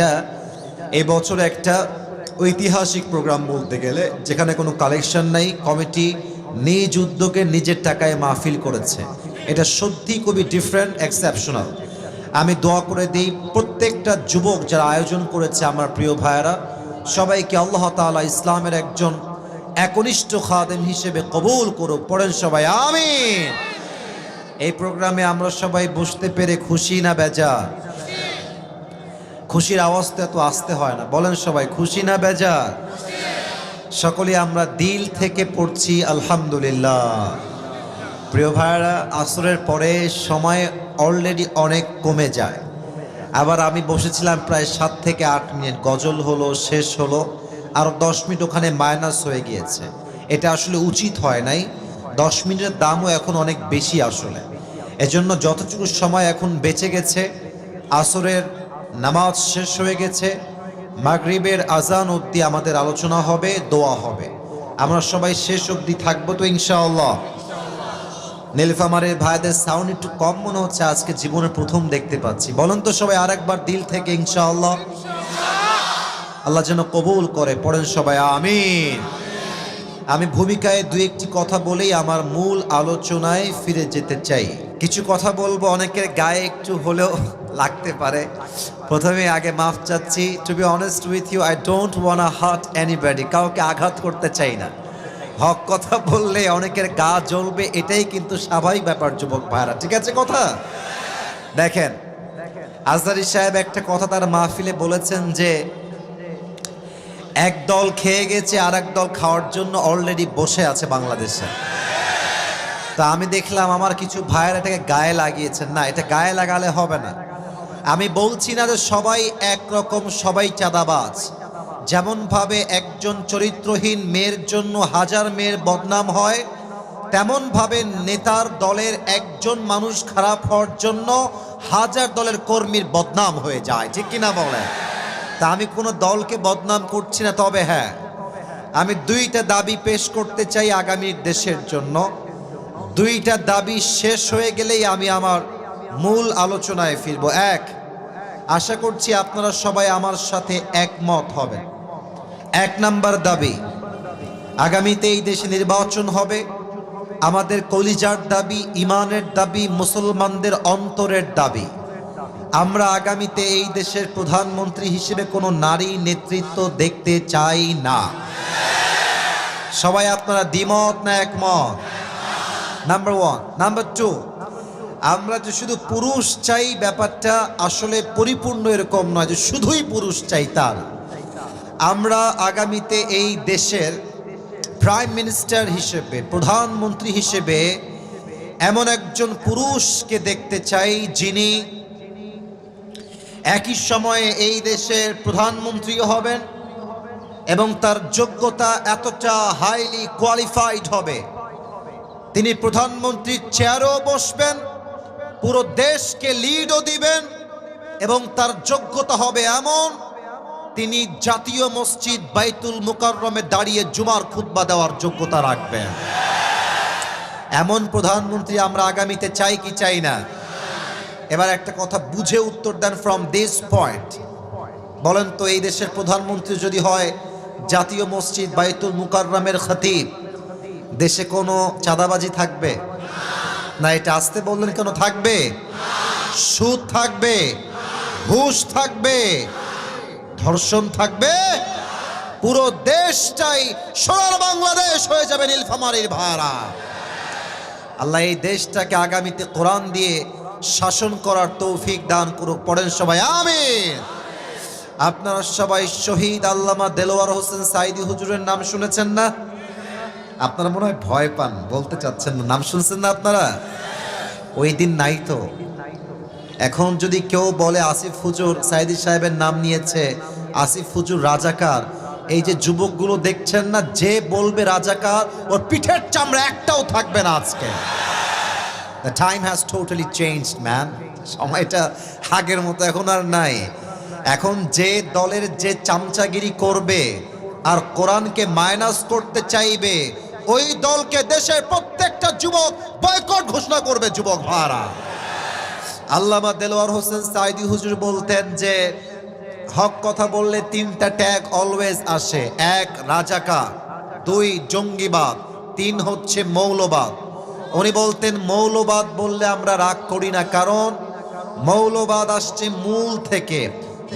এটা এই বছর একটা ঐতিহাসিক প্রোগ্রাম বলতে গেলে, যেখানে কোনো কালেকশন নাই, কমিটি নিজ উদ্যোগে নিজের টাকায় মাহফিল করেছে। এটা সত্যি খুবই ডিফারেন্ট, এক্সেপশনাল। আমি দোয়া করে দিই প্রত্যেকটা যুবক যারা আয়োজন করেছে, আমার প্রিয় ভাইয়েরা, সবাইকে আল্লাহ তাআলা ইসলামের একজন একনিষ্ঠ খাদেম হিসেবে কবুল করুক। পড়েন সবাই আমিন। এই প্রোগ্রামে আমরা সবাই বসতে পেরে খুশি না বেজার? খুশির আওয়াজটা এত আসতে হয় না, বলেন সবাই খুশি না বেজার? সকলে আমরা দিল থেকে পড়ছি আলহামদুলিল্লাহ। প্রিয় ভাইরা, আসরের পরে সময় অলরেডি অনেক কমে যায়। আবার আমি বসেছিলাম প্রায় 7 থেকে 8 মিনিট, গজল হলো, শেষ হলো, আরও 10 মিনিট ওখানে মাইনাস হয়ে গিয়েছে। এটা আসলে উচিত হয় নাই। 10 মিনিটের দামও এখন অনেক বেশি আসলে। এজন্য যতটুকু সময় এখন বেঁচে গেছে, আসরের নামাজ শেষ হয়ে গেছে, মাগরিবের আজান অবধি আমাদের আলোচনা হবে, দোয়া হবে। আমরা সবাই শেষ অবধি থাকবো তো ইনশাআল্লাহ? নীলফামারের ভাইদের সাউন্ড একটু কম মনে হচ্ছে, আজকে জীবনের প্রথম দেখতে পাচ্ছি। বলেন তো সবাই আরেকবার দিল থেকে ইনশাআল্লাহ। আল্লাহ যেন কবুল করে, পড়েন সবাই আমিন। আমি ভূমিকায় দুই একটি কথা বলেই আমার মূল আলোচনায় ফিরে যেতে চাই। কিছু কথা বলবো, অনেকের গায়ে একটু হলেও লাগতে পারে। প্রথমে আগে মাফ চাচ্ছি। To be honest with you, I don't want hurt anybody. কাউকে আঘাত করতে চাই না। হক কথা বললে অনেকের গা জ্বলবে, এটাই কিন্তু স্বাভাবিক ব্যাপার যুবক ভাইরা, ঠিক আছে কথা? দেখেন, আজহারী সাহেব একটা কথা তার মাহফিলে বলেছেন যে এক দল খেয়ে গেছে, আর এক দল খাওয়ার জন্য অলরেডি বসে আছে বাংলাদেশে। তা আমি দেখলাম আমার কিছু ভাইয়ের এটাকে গায়ে লাগিয়েছেন। না, এটা গায়ে লাগালে হবে না। আমি বলছি না যে সবাই একরকম, সবাই চাঁদাবাজ। যেমন ভাবে একজন চরিত্রহীন মেয়ের জন্য হাজার মেয়ের বদনাম হয়, তেমন ভাবে নেতার দলের একজন মানুষ খারাপ হওয়ার জন্য হাজার দলের কর্মীর বদনাম হয়ে যায়, ঠিক কিনা বলেন? তা আমি কোনো দলকে বদনাম করছি না, তবে হ্যাঁ, আমি দুইটা দাবি পেশ করতে চাই আগামীর দেশের জন্য। দুইটা দাবি শেষ হয়ে গেলেই আমি আমার মূল আলোচনায় ফিরব। এক, আশা করছি আপনারা সবাই আমার সাথে একমত হবেন। 1 নাম্বার দাবি, আগামীতে এই দেশে নির্বাচন হবে। আমাদের কলিজার দাবি, ইমানের দাবি, মুসলমানদের অন্তরের দাবি। আমরা আগামীতে এই দেশের প্রধানমন্ত্রী হিসেবে কোনো নারী নেতৃত্ব দেখতে চাই না। সবাই আপনারা দ্বিমত না একমত? নাম্বার 1। নাম্বার 2, আমরা যে শুধু পুরুষ চাই, ব্যাপারটা আসলে পরিপূর্ণ এরকম নয় যে শুধুই পুরুষ চাই, তার। আমরা আগামীতে এই দেশের প্রাইম মিনিস্টার হিসেবে, প্রধানমন্ত্রী হিসেবে এমন একজন পুরুষকে দেখতে চাই, যিনি একই সময়ে এই দেশের প্রধানমন্ত্রীও হবেন এবং তার যোগ্যতা এতটা হাইলি কোয়ালিফাইড হবে, তিনি প্রধানমন্ত্রীর চেয়ারেও বসবেন, পুরো দেশকে লিডও দিবেন, এবং তার যোগ্যতা হবে এমন, তিনি জাতীয় মসজিদ বাইতুল মুকাররমে দাঁড়িয়ে জুমার খুতবা দেওয়ার যোগ্যতা রাখবেন। এমন প্রধানমন্ত্রী আমরা আগামীতে চাই কি চাই না? এবার একটা কথা বুঝে উত্তর দেন ফ্রম দিস পয়েন্ট। বলেন তো, এই দেশের প্রধানমন্ত্রী যদি হয় জাতীয় মসজিদ বাইতুল মুকাররমের খতিব, দেশে কোনো চাঁদাবাজি থাকবে না? এটা আসতে বললেন কেন? থাকবে? সুদ থাকবে, ঘুষ থাকবে, ধর্ষণ থাকবে, পুরো দেশটাই সোনার বাংলাদেশ হয়ে যাবে নীলফামারীর ভাড়া। আল্লাহ এই দেশটাকে আগামীতে কোরআন দিয়ে শাসন করার তৌফিক দান করুক। পড়েন সবাই আমিন। আপনারা সবাই শহীদ আল্লামা দেলোয়ার হোসেন সাইদি হুজুরের নাম শুনেছেন না? আপনারা মনে হয় ভয় পান, বলতে চাচ্ছেন না। নাম শুনছেন না আপনারা? ওই দিন নাই তো। এখন যদি কেউ বলে আসিফ হুজুর সাইদি সাহেবের নাম নিয়েছে, আসিফ হুজুর রাজাকার, এই যে যুবকগুলো দেখছেন না, যে বলবে রাজাকার, ওর পিঠের চামড়া একটাও থাকবে না আজকে। The time has totally changed, man. সময়টা আগের মতো এখন আর নাই। এখন যে দলের যে চামচাগিরি করবে আর কোরআনকে মাইনাস করতে চাইবে, ওই দলকে দেশের প্রত্যেকটা যুবক বয়কট ঘোষণা করবে। যুবক ভাড়া, আল্লামা দেলোয়ার হোসেন সাইদি হুজুর বলতেন যে হক কথা বললে তিনটা ট্যাগ অলওয়েজ আসে। এক, রাজাকার; দুই, জঙ্গিবাদ; তিন হচ্ছে মৌলবাদ। উনি বলতেন মৌলবাদ বললে আমরা রাগ করি না, কারণ মৌলবাদ আসছে মূল থেকে।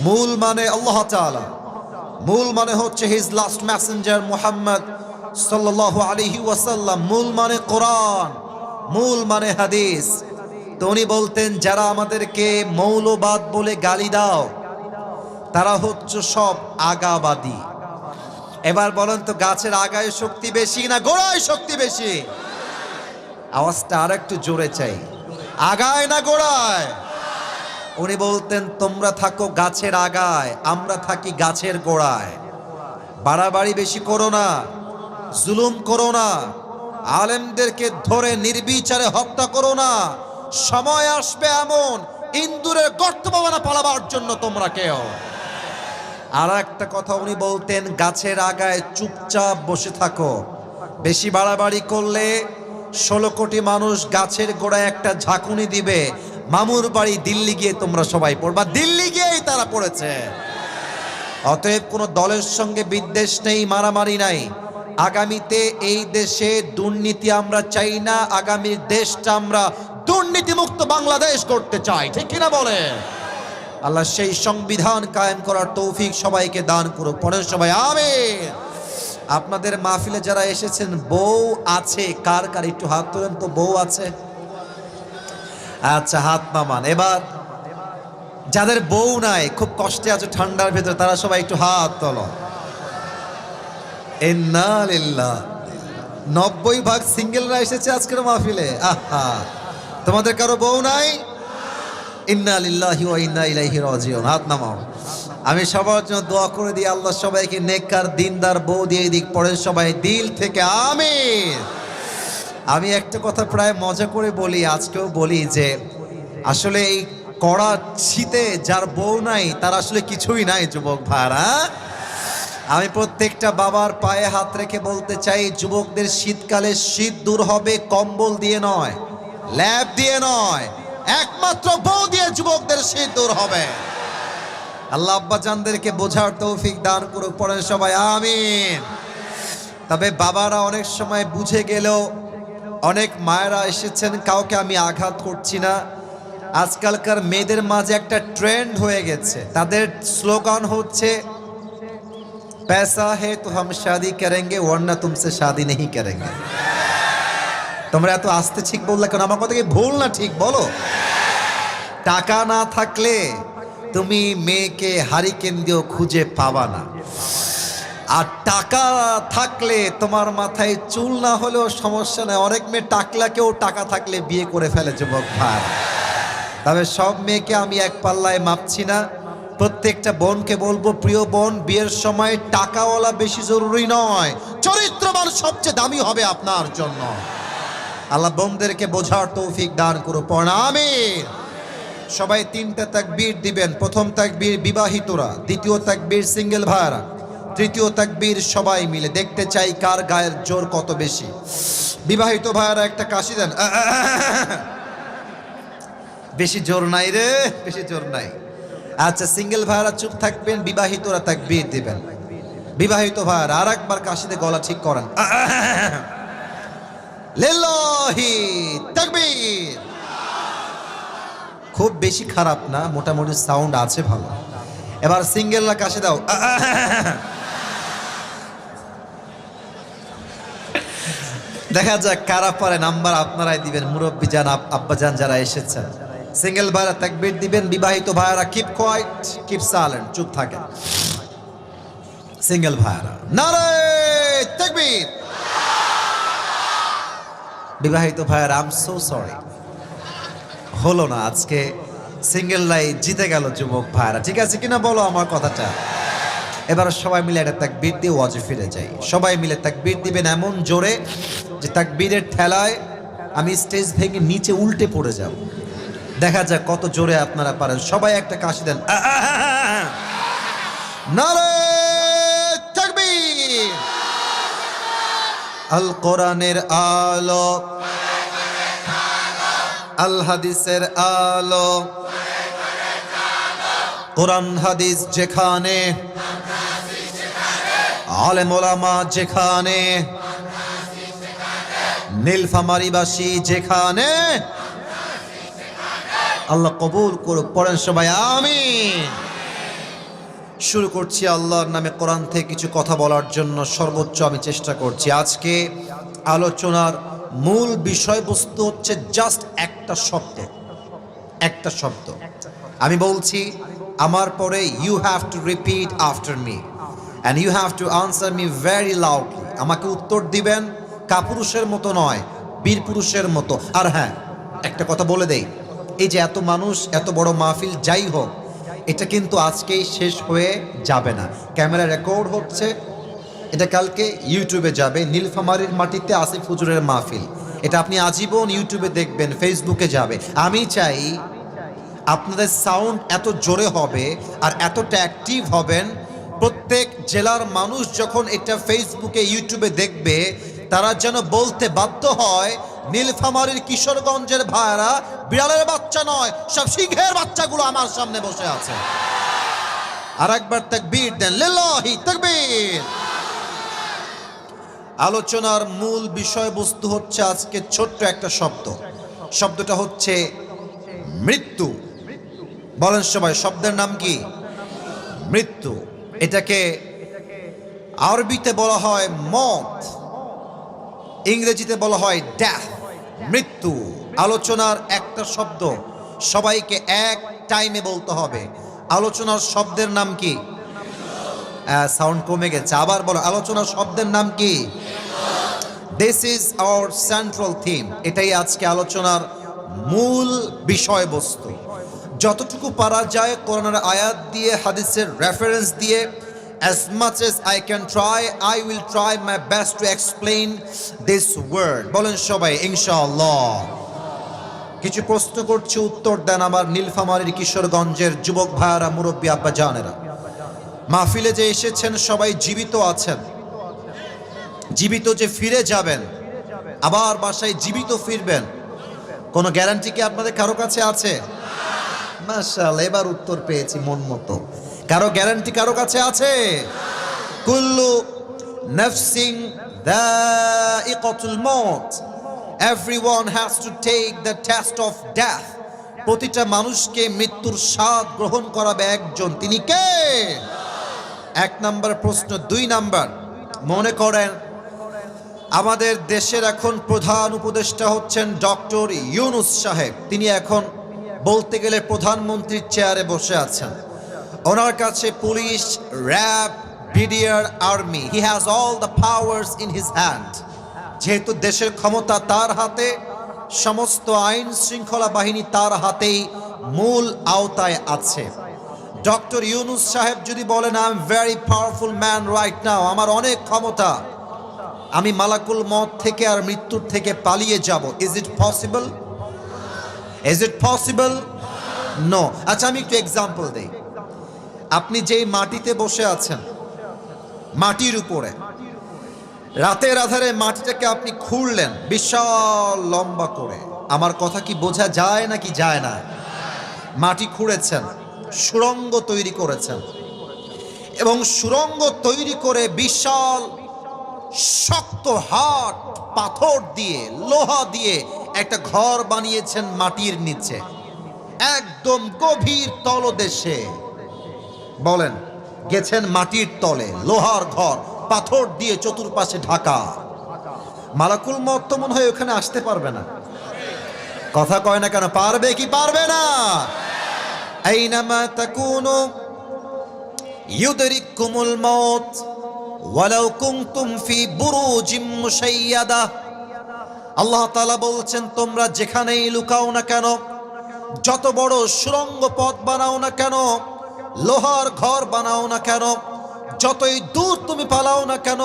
মূল মানে আল্লাহ তাআলা, মূল মানে হচ্ছে হিজ লাস্ট মেসেঞ্জার মুহাম্মদ সাল্লাল্লাহু আলাইহি ওয়াসাল্লাম, মূল মানে কোরআন, মূল মানে হাদিস। তো উনি বলতেন যারা আমাদেরকে মৌলবাদ বলে গালি দাও তারা হচ্ছে সব আগাবাদী। এবার বলেন তো, গাছের আগায় শক্তি বেশি না গোড়ায় শক্তি বেশি? আওয়াজটা আর একটু জোরে চাই, আগায় না গোড়ায়? উনি বলতেন তোমরা থাকো গাছের আগায়, আমরা থাকি গাছের গোড়ায়। বাড়াবাড়ি বেশি করো না, জুলুম করো না, আলেমদেরকে ধরে নির্বিচারে হত্যা করো না। সময় আসবে এমন ইন্দুরের গর্ত বাবানা পালাবার জন্য তোমরা কেউ। আর একটা কথা উনি বলতেন, গাছের আগায় চুপচাপ বসে থাকো। বেশি বাড়াবাড়ি করলে 16 কোটি মানুষ গাছের গোড়ায় একটা ঝাঁকুনি দিবে। মামুর বাড়ি দিল্লি গিয়ে তোমরা সবাই পড়বা, দিল্লি গিয়েই তারা পড়েছে। অতএব কোনো দলের সঙ্গে বিদ্বেষ নেই, মারামারি নাই। আগামীতে এই দেশে দুর্নীতি আমরা চাই না, আগামীর দেশটা আমরা দুর্নীতিমুক্ত বাংলাদেশ করতে চাই, ঠিক কিনা বলে? আল্লাহ সেই সংবিধান কায়েম করার তৌফিক সবাইকে দান করুক। পরের সবাই আমিন। আপনাদের মাহফিলে যারা এসেছেন বউ আছে কার কার? একটু হাত তোলেন তো, বউ আছে? আচ্ছা, হাত নামান। এবার যাদের বউ নাই, খুব কষ্টে আছে ঠান্ডার ভেতর, তারা সবাই একটু হাত তোলো। ইন্না লিল্লাহ। 90% সিঙ্গেলরা এসেছে আজকের মাহফিলে। আহা, তোমাদের কারো বউ নাই? ইন্না লিল্লাহি ওয়া ইন্না ইলাইহি রাজিউন। হাত নামাও। আমি সবার জন্য দোয়া করে দিই, আল্লাহ সবাইকে নেককার দিনদার বউ দিয়ে দিক। পড়েন সবাই দিল থেকে আমিন। আমি একটা কথা প্রায় মজা করে বলি, আজকেও বলি, যে আসলে এই কড়া শীতে যার বউ নাই তার আসলে কিছুই নাই যুবক ভাইরা। আমি প্রত্যেকটা বাবার পায়ে হাত রেখে বলতে চাই, যুবকদের শীতকালে শীত দূর হবে কম্বল দিয়ে নয়, ল্যাব দিয়ে নয়, একমাত্র বউ দিয়ে যুবকদের শীত দূর হবে। আল্লাহ আব্বাজানদেরকে বোঝার তৌফিক দান করুক। পড়েন সবাই আমিন। তবে বাবারা অনেক সময় বুঝে গেলেও, অনেক মায়েরা এসেছেন, কাউকে আমি আঘাত করছি না। আজকালকার মেয়েদের মাঝে একটা ট্রেন্ড হয়ে গেছে, তাদের স্লোগান হচ্ছে पैसा है तो हम शादी करेंगे वरना तुमसे शादी नहीं करेंगे। তোমরা এত আস্তে ঠিক বললে কেন? আমার কথা কি ভুল না ঠিক বলো? টাকা না থাকলে তুমি মেয়েকে হারিকেন দিয়েও খুঁজে পাবা না, আর টাকা থাকলে তোমার মাথায় চুল না হলেও সমস্যা নেই। অনেক মেয়ে টাকলাকেও টাকা থাকলে বিয়ে করে ফেলে যুবক ভাই। তবে সব মেয়েকে আমি এক পাল্লায় মাপছি না। প্রত্যেকটা বোনকে বলবো, প্রিয় বোন, বিয়ের সময় টাকাওয়ালা বেশি জরুরি নয়, চরিত্রবান সবচেয়ে দামি হবে আপনার জন্য। আল্লাহ বোনদেরকে বোঝার তৌফিক দান করো। পড় আমিন। সবাই 3টা তাকবীর দিবেন। প্রথম তাকবীর বিবাহিতরা, দ্বিতীয় তাকবীর সিঙ্গেল ভাইরা, তৃতীয় তাকবীর সবাই মিলে। দেখতে চাই কার গায়ের জোর কত বেশি। বিবাহিত ভাইরা একটা কাশি দেন। বেশি জোর নাই রে, বেশি জোর নাই। আচ্ছা, সিঙ্গেল ভাইরা চুপ থাকবেন, বিবাহিতরা তাকবীর দিবেন। বিবাহিত ভাইরা আর একবার কাশিতে গলা ঠিক করেন। লিল্লাহি তাকবীর। খুব বেশি খারাপ না, মোটামুটি সাউন্ড আছে ভালো। এবার সিঙ্গেলরা কাশি দাও। দেখা যাক কারা পারে। নাম্বার আপনারাই দিবেন, মুরব্বী জান, আব্বাজান যারা এসেছেন। সিঙ্গেল ভাইরা তাকবীর দিবেন, বিবাহিত ভাইরা কিপ কোয়াইট, কিপ সাইলেন্ট, চুপ থাকেন। সিঙ্গেল ভাইরা নারে তাকবীর। বিবাহিত ভাইরা আই এম সো সরি, হলো না আজকে। সিঙ্গেল লাই জিতে গেল যুবক ভাইরা, ঠিক আছে কিনা বলো আমার কথাটা? এবার সবাই মিলে একটা তাকবীর দিয়ে ওয়াজে ফিরে যাই। সবাই মিলে তাকবীর দিবেন এমন জোরে যে তাকবীরের ঠেলায় আমি স্টেজ ভেঙে নিচে উল্টে পড়ে যাব। দেখা যাক কত জোরে আপনারা পারেন। সবাই একটা কাশি দেন। নারে তাকবীর। আল কোরআনের আলো, আল হাদিসের আলো, কোরআন হাদিস যেখানে, আলেম ওলামা যেখানে, নীলফামারীবাসী যেখানে, আল্লাহ কবুল করুক। পড়েন সবাই আমিন। শুরু করছি আল্লাহর নামে। কোরআন থেকে কিছু কথা বলার জন্য সর্বোচ্চ আমি চেষ্টা করছি। আজকে আলোচনার মূল বিষয়বস্তু হচ্ছে জাস্ট একটা শব্দ, একটা শব্দ। আমি বলছি, আমার পরে you have to repeat after me and you have to answer me very loudly. আমাকে উত্তর দিবেন কাপুরুষের মতো নয়, বীর পুরুষের মতো। আর হ্যাঁ, একটা কথা বলে দেই, এই যে এত মানুষ, এত বড় মাহফিল যাই হোক, এটা কিন্তু আজকেই শেষ হয়ে যাবে না। ক্যামেরা রেকর্ড হচ্ছে, এটা কালকে ইউটিউবে যাবে। নীলফামারীর মাটিতে আসিফ হুজুরের মাহফিল, এটা আপনি আজীবন ইউটিউবে দেখবেন, ফেসবুকে যাবে। আমি চাই আপনাদের সাউন্ড এত জোরে হবে আর এতটা অ্যাক্টিভ হবেন, প্রত্যেক জেলার মানুষ যখন এটা ফেসবুকে ইউটিউবে দেখবে, তারা যেন বলতে বাধ্য হয়, নীলফামারীর কিশোরগঞ্জের ভাইরা বিড়ালের বাচ্চা নয়, সব সিংহের বাচ্চাগুলো আমার সামনে বসে আছে। আর একবার তাকবীর দেন, লিল্লাহি তাকবীর। আলোচনার মূল বিষয়বস্তু হচ্ছে আজকে ছোট্ট একটা শব্দ। শব্দটা হচ্ছে মৃত্যু। বলেন সবাই, শব্দের নাম কি? মৃত্যু। এটাকে আরবিতে বলা হয় মত, ইংরেজিতে বলা হয় ডেথ, মৃত্যু। আলোচনার একটা শব্দ, সবাইকে এক টাইমে বলতে হবে। আলোচনার শব্দের নাম কি? সাউন্ড কমে গেছে, আবার বলো। আলোচনার শব্দের নাম কি? This is our central theme. এটাই আজকে আলোচনার মূল বিষয়বস্তু। যতটুকু পারা যায় কোরআনের আয়াত দিয়ে, হাদিসের রেফারেন্স দিয়ে, as much as I can try, I will try my best to explain this word. বলেন সবাই ইনশাআল্লাহ। কিছু প্রশ্ন করছি, উত্তর দেন আমার নীলফামারীর কিশোরগঞ্জের যুবক ভাইয়ারা, মুরব্বী আব্বা জানেরা। মাহফিলে যে এসেছেন সবাই জীবিত আছেন, জীবিত যে ফিরে যাবেন, আবার বাসায় জীবিত ফিরবেন, কোনো গ্যারান্টি কি আপনাদের কারো কাছে আছে? মাশাআল্লাহ, এবার উত্তর পেয়েছি মন মতো। কারো গ্যারান্টি কারো কাছে আছে? কুল্লু নাফসিন যায়িকাতুল মউত, everyone has to take the test of death. প্রতিটা মানুষকে মৃত্যুর স্বাদ গ্রহণ করাবে একজন, তিনি কে? এক নাম্বার প্রশ্ন। দুই নাম্বার, মনে করেন আমাদের দেশের এখন প্রধান উপদেষ্টা হচ্ছেন ডক্টর ইউনূস সাহেব। তিনি এখন বলতে গেলে প্রধানমন্ত্রীর চেয়ারে বসে আছেন। ওনার কাছে police, RAB, BDR, army, he has all the powers in his hand. যেহেতু দেশের ক্ষমতা তার হাতে, সমস্ত আইন শৃঙ্খলা বাহিনী তার হাতেই মূল আওতায় আছে। ডক্টর ইউনূস সাহেব যদি বলেন, I am very powerful man right now, আমার অনেক ক্ষমতা, আমি মালাকুল মউত থেকে আর মৃত্যুর থেকে পালিয়ে যাব, is it possible? Is it possible? No. আচ্ছা, আমি একটু এক্সাম্পল দেই। আপনি যেই মাটিতে বসে আছেন, মাটির উপরে রাতের আধারে মাটিটাকে আপনি খুঁড়লেন বিশাল লম্বা করে। আমার কথা কি বোঝা যায় নাকি যায় না? মাটি খুঁড়েছেন, সুড়ঙ্গ তৈরি করেছেন, এবং সুড়ঙ্গ তৈরি করে বিশাল শক্ত হাট পাথর দিয়ে, লোহা দিয়ে একটা ঘর বানিয়েছেন মাটির নিচে, একদম গভীর তলদেশে। বলেন, গেছেন মাটির তলে, লোহার ঘর, পাথর দিয়ে চতুর্পাশে ঢাকা। মালাকুল মউত তো মনে হয় ওখানে আসতে পারবে না। কথা কয় না কেন? পারবে কি পারবে না? আইনামা তাকুনু ইউদরিকুমুল মউত ওয়ালাউ কুনতুম ফি বুরুজিম মুশাইয়াদা। আল্লাহ তাআলা বলছেন, তোমরা যেখানেই লুকাও না কেন, যত বড় সুড়ঙ্গ পথ বানাও না কেন, লোহার ঘর বানাও না কেন, যতই দূর তুমি পালাও না কেন,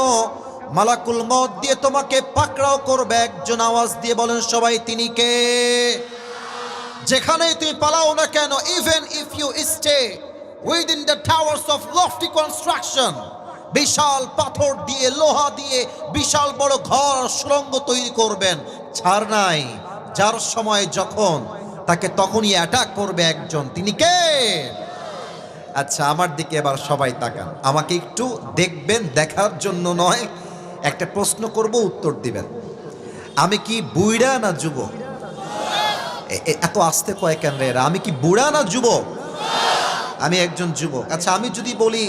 মালাকুল মউত দিয়ে তোমাকে পাকড়াও করবে একজন। আওয়াজ দিয়ে বলেন সবাই, তিনি কে? যেখানেই তুমি পালাও না কেন, even if you stay within the towers of lofty construction, বিশাল পাথর দিয়ে, লোহা দিয়ে বিশাল বড় ঘর, সুড়ঙ্গ তৈরি করবেন, ছাড় নাই। যার সময় যখন তাকে তখনই অ্যাটাক করবে একজন, তিনি কে? আচ্ছা, আমার দিকে এবার সবাই তাকান, আমাকে একটু দেখবেন, দেখার জন্য নয়। একটা প্রশ্ন করব, উত্তর দিবেন। আমি কি বুড়া না যুবক? এত আস্তে কয় কেন রে এরা? আমি কি বুড়া না যুবক? আমি একজন যুবক। আচ্ছা, আমি যদি বলি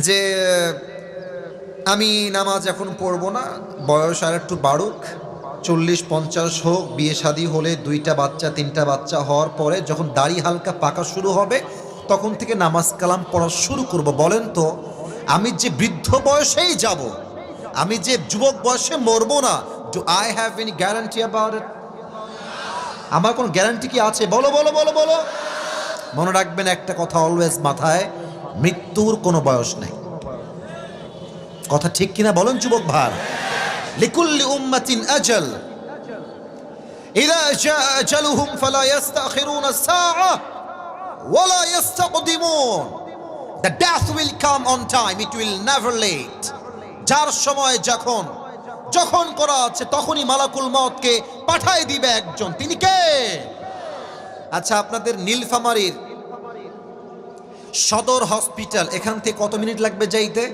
যে আমি নামাজ এখন পড়বো না, বয়স আর একটু বাড়ুক, 40-50 হোক, বিয়ে শাদী হলে 2টা বাচ্চা 3টা বাচ্চা হওয়ার পরে যখন দাড়ি হালকা পাকা শুরু হবে তখন থেকে নামাজ কালাম পড়া শুরু করব, বলেন তো আমি যে বৃদ্ধ বয়সেই যাব, আমি যে যুবক বয়সে মরবো না, do I have any guarantee about it? আমার কোন গ্যারান্টি কি আছে? বলো বলো বলো বলো। মনে রাখবেন একটা কথা অলওয়েজ মাথায়, মৃত্যুর কোনো বয়স নেই। কথা ঠিক কিনা বলেন যুবক ভাই? লিকুল্লি উম্মাতিন আজাল, ইযা জাআ আজালুহুম ফালা ইস্তাখিরুনা সাআ ওয়ালা ইস্তাকদিমুন। The death will come on time, it will never late. যার সময় যখন করা আছে তখনই মালাকুল মউতকে পাঠায় দিবে একজন। তিনি কে? আচ্ছা, আপনাদের নীলফামারীর সদর হসপিটাল এখান থেকে কত মিনিট লাগবে যাইতে?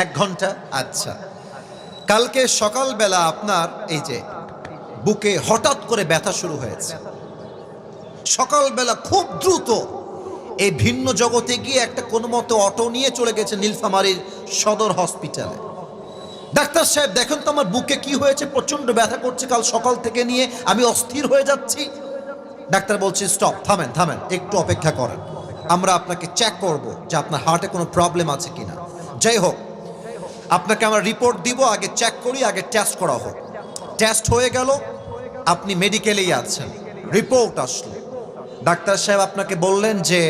1 ঘন্টা। আচ্ছা, কালকে সকালবেলা আপনার এই যে বুকে হঠাৎ করে ব্যথা শুরু হয়েছে, সকালবেলা খুব দ্রুত এই ভিন্ন জগতে গিয়ে একটা কোনো মতো অটো নিয়ে চলে গেছে নীলফামারীর সদর হসপিটালে। ডাক্তার সাহেব দেখেন তো আমার বুকে কি হয়েছে, প্রচন্ড ব্যথা করছে, কাল সকাল থেকে নিয়ে আমি অস্থির হয়ে যাচ্ছি। ডাক্তার বলছে স্টপ, থামেন থামেন, একটু অপেক্ষা করেন, আমরা আপনাকে চেক করব যে আপনার হার্টে কোনো প্রবলেম আছে কিনা। যাই হোক, আপনাকে আমরা রিপোর্ট দিব, আগে চেক করি, আগে টেস্ট করা হোক। টেস্ট হয়ে গেল, আপনি মেডিকেলেই আছেন, রিপোর্ট আসলো। ডাক্তার সাহেব আপনাকে বললেন যে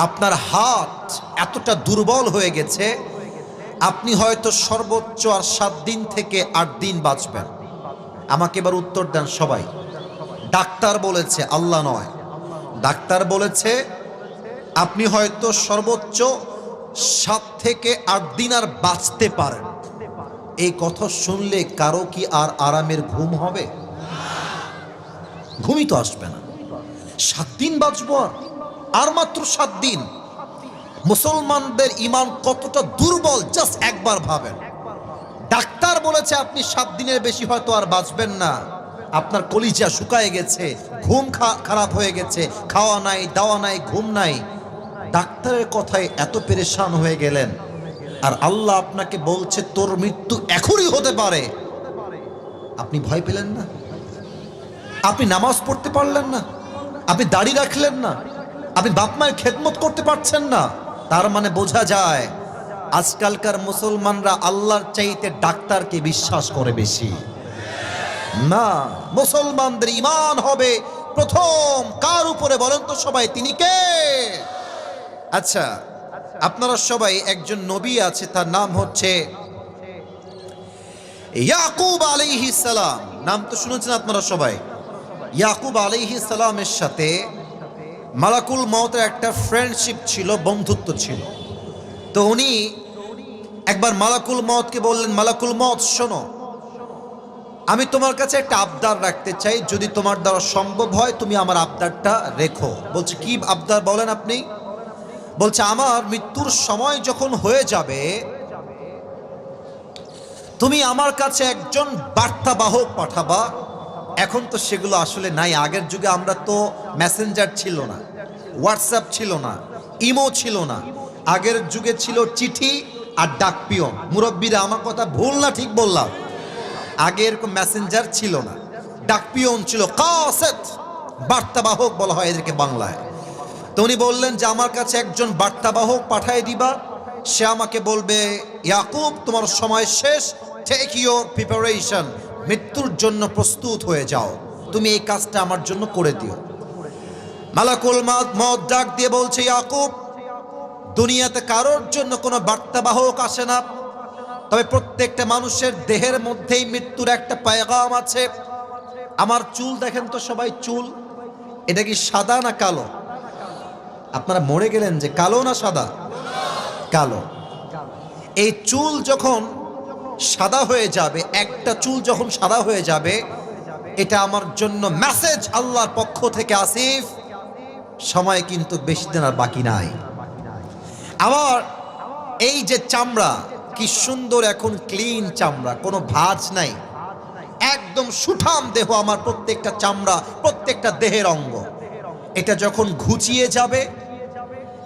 আপনার হার্ট এতটা দুর্বল হয়ে গেছে, আপনি হয়তো সর্বোচ্চ আর 7 দিন থেকে 8 দিন বাঁচবেন। আমাকে এবার উত্তর দেন সবাই। ডাক্তার বলেছে, আল্লাহ নয়, ডাক্তার বলেছে আপনি হয়তো সর্বোচ্চ 7 থেকে 8 দিন আর বাঁচতে পারেন। এই কথা শুনলে কারো কি আর আরামের ঘুম হবে? ঘুমই তো আসবে না। 7 দিন বাঁচবো, আর মাত্র 7 দিন। মুসলমানদের ঈমান কতটা দুর্বল জাস্ট একবার ভাবেন। ডাক্তার বলেছে আপনি 7 দিনের বেশি হয়তো আর বাঁচবেন না। আপনার কলিজা শুকায় গেছে, ঘুম খারাপ হয়ে গেছে, খাওয়া নাই, দাওয়া নাই, ঘুম নাই। ডাক্তারের কথায় এত পেরেশান হয়ে গেলেন, আর আল্লাহ আপনাকে বলছে তোর মৃত্যু এখনই হতে পারে। আপনি ভয় পেলেন না? আপনি নামাজ পড়তে পারলেন না? আপনি দাড়ি রাখলেন না? আপনি বাপ মায়ের খেদমত করতে পারছেন না? তার মানে বোঝা যায় আজকালকার মুসলমানরা আল্লাহর চাইতে ডাক্তারকে বিশ্বাস করে বেশি। না, মুসলমানদের ঈমান হবে প্রথম কার উপরে বলেন তো সবাই? তিনি কে? আচ্ছা, আপনারা সবাই, একজন নবী আছে, তার নাম হচ্ছে ইয়াকুব আলাইহিস সালাম। নাম তো শুনেছেন আপনারা সবাই। ইয়াকুব আলাইহিস সালামের সাথে মালাকুল মউতের একটা ফ্রেন্ডশিপ ছিল, বন্ধুত্ব ছিল। তো উনি একবার মালাকুল মউতকে বললেন, মালাকুল মউত শোনো, আমি তোমার কাছে একটা আবদার রাখতে চাই, যদি তোমার দ্বারা সম্ভব হয় তুমি আমার আবদারটা রেখো। বলছে কি আবদার বলেন আপনি? বলছে আমার মৃত্যুর সময় যখন হয়ে যাবে তুমি আমার কাছে একজন বার্তাবাহক পাঠাবা। এখন তো সেগুলো আসলে নাই, আগের যুগে আমরা তো মেসেঞ্জার ছিল না, হোয়াটসঅ্যাপ ছিল না, ইমো ছিল না, আগের যুগে ছিল চিঠি আর ডাক পিয়ন। মুরব্বীরা আমার কথা ভুল না ঠিক বললাম? আগে এরকম মেসেঞ্জার ছিল না, ডাক পিয়ন ছিল, কাসেট, বার্তাবাহক বলা হয় এদেরকে বাংলায়। তো উনি বললেন যে আমার কাছে একজন বার্তাবাহক পাঠিয়ে দিবা, সে আমাকে বলবে ইয়াকুব তোমার সময় শেষ, টেক ইউর প্রিপারেশন, মৃত্যুর জন্য প্রস্তুত হয়ে যাও, তুমি এই কাজটা আমার জন্য করে দিও। মালাকুল মউত ডাক দিয়ে বলছে ইয়াকুব, দুনিয়াতে কারোর জন্য কোনো বার্তাবাহক আসে না, তবে প্রত্যেকটা মানুষের দেহের মধ্যেই মৃত্যুর একটা পায়গাম আছে। আমার চুল দেখেন তো সবাই, চুল এটা কি সাদা না কালো? আপনারা মরে গেলেন যে কালো না সাদা? কালো। এই চুল যখন সাদা হয়ে যাবে, একটা চুল যখন সাদা হয়ে যাবে, এটা আমার জন্য মেসেজ আল্লাহর পক্ষ থেকে, আসিফ সময় কিন্তু বেশি দিন আর বাকি নাই। আবার এই যে চামড়া, কি সুন্দর এখন ক্লিন চামড়া, কোনো ভাঁজ নাই, একদম সুঠাম দেহ আমার প্রত্যেকটা চামড়া, প্রত্যেকটা দেহের অঙ্গ। এটা যখন ঘুচিয়ে যাবে,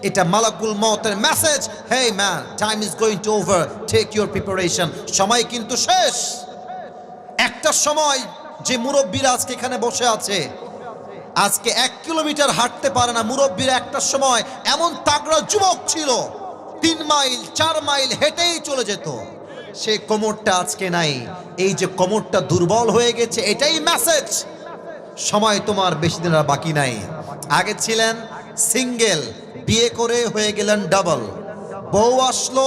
এটা মালাকুল মউতের message, hey man, time is going to over, take your preparation, সময় কিন্তু শেষ। একটা সময় যে মুরব্বীরা আজকে এখানে বসে আছে, আজকে 1 কিলোমিটার হাঁটতে পারে না মুরব্বীরা, একটা সময় এমন তাগড়া যুবক ছিল, 3 মাইল 4 মাইল হেঁটেই চলে যেত। সে কোমরটা আজকে নাই। এই যে কোমরটা দুর্বল হয়ে গেছে, এটাই মেসেজ, সময় তোমার বেশি দিন আর বাকি নাই। আগে ছিলেন সিঙ্গেল, বিয়ে করে হয়ে গেলেন ডাবল, বউ আসলো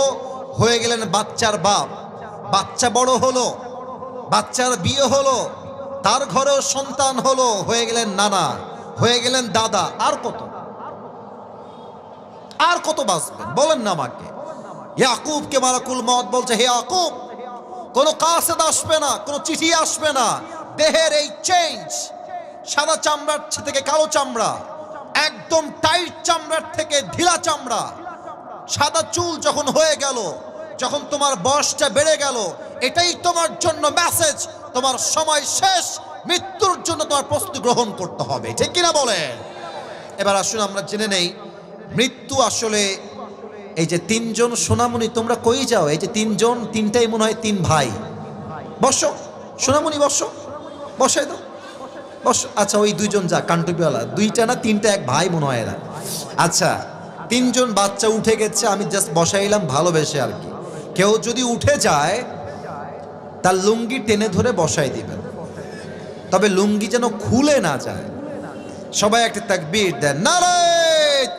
হয়ে গেলেন বাচ্চার বাপ, বাচ্চা বড় হলো, বাচ্চার বিয়ে হলো, তার ঘরেও সন্তান হলো, হয়ে গেলেন নানা, হয়ে গেলেন দাদা। আর কত, আর কত বাঁচবেন বলেন না আমাকে। ইয়াকুবকে মালাকুল মউত বলছে, হে ইয়াকুব, কোনো কাসেদ আসবে না, কোনো চিঠি আসবে না, দেহের এই চেঞ্জ, সাদা চামড়ার থেকে কালো চামড়া, একদম টাইট চামড়ার থেকে ঢিলা চামড়া, সাদা চুল যখন হয়ে গেল, যখন তোমার বয়সটা বেড়ে গেল, এটাই তোমার জন্য মেসেজ, তোমার সময় শেষ, মৃত্যুর জন্য তোমার প্রস্তুতি গ্রহণ করতে হবে, ঠিক কিনা বলেন। এবার আসুন আমরা জেনে নেই মৃত্যু আসলে। এই যে 3 জন সোনামণি, তোমরা কই যাও? এই যে 3 জন, 3টাই মনে হয় 3 ভাই। বসো সোনামণি, বসো, বসাই দাও, বসো। আচ্ছা, ওই 2 জন যা কান্টুপিওয়ালা, 2টা না 3টা, এক ভাই মনে হয় এরা। আচ্ছা, 3 জন বাচ্চা উঠে গেছে, আমি জাস্ট বসাইলাম ভালোবেসে আর কি। কেউ যদি উঠে যায় তার লুঙ্গি টেনে ধরে বসাই দিবেন, তবে লুঙ্গি যেন খুলে না যায়। সবাই একটা তাকবীর দেন, নারে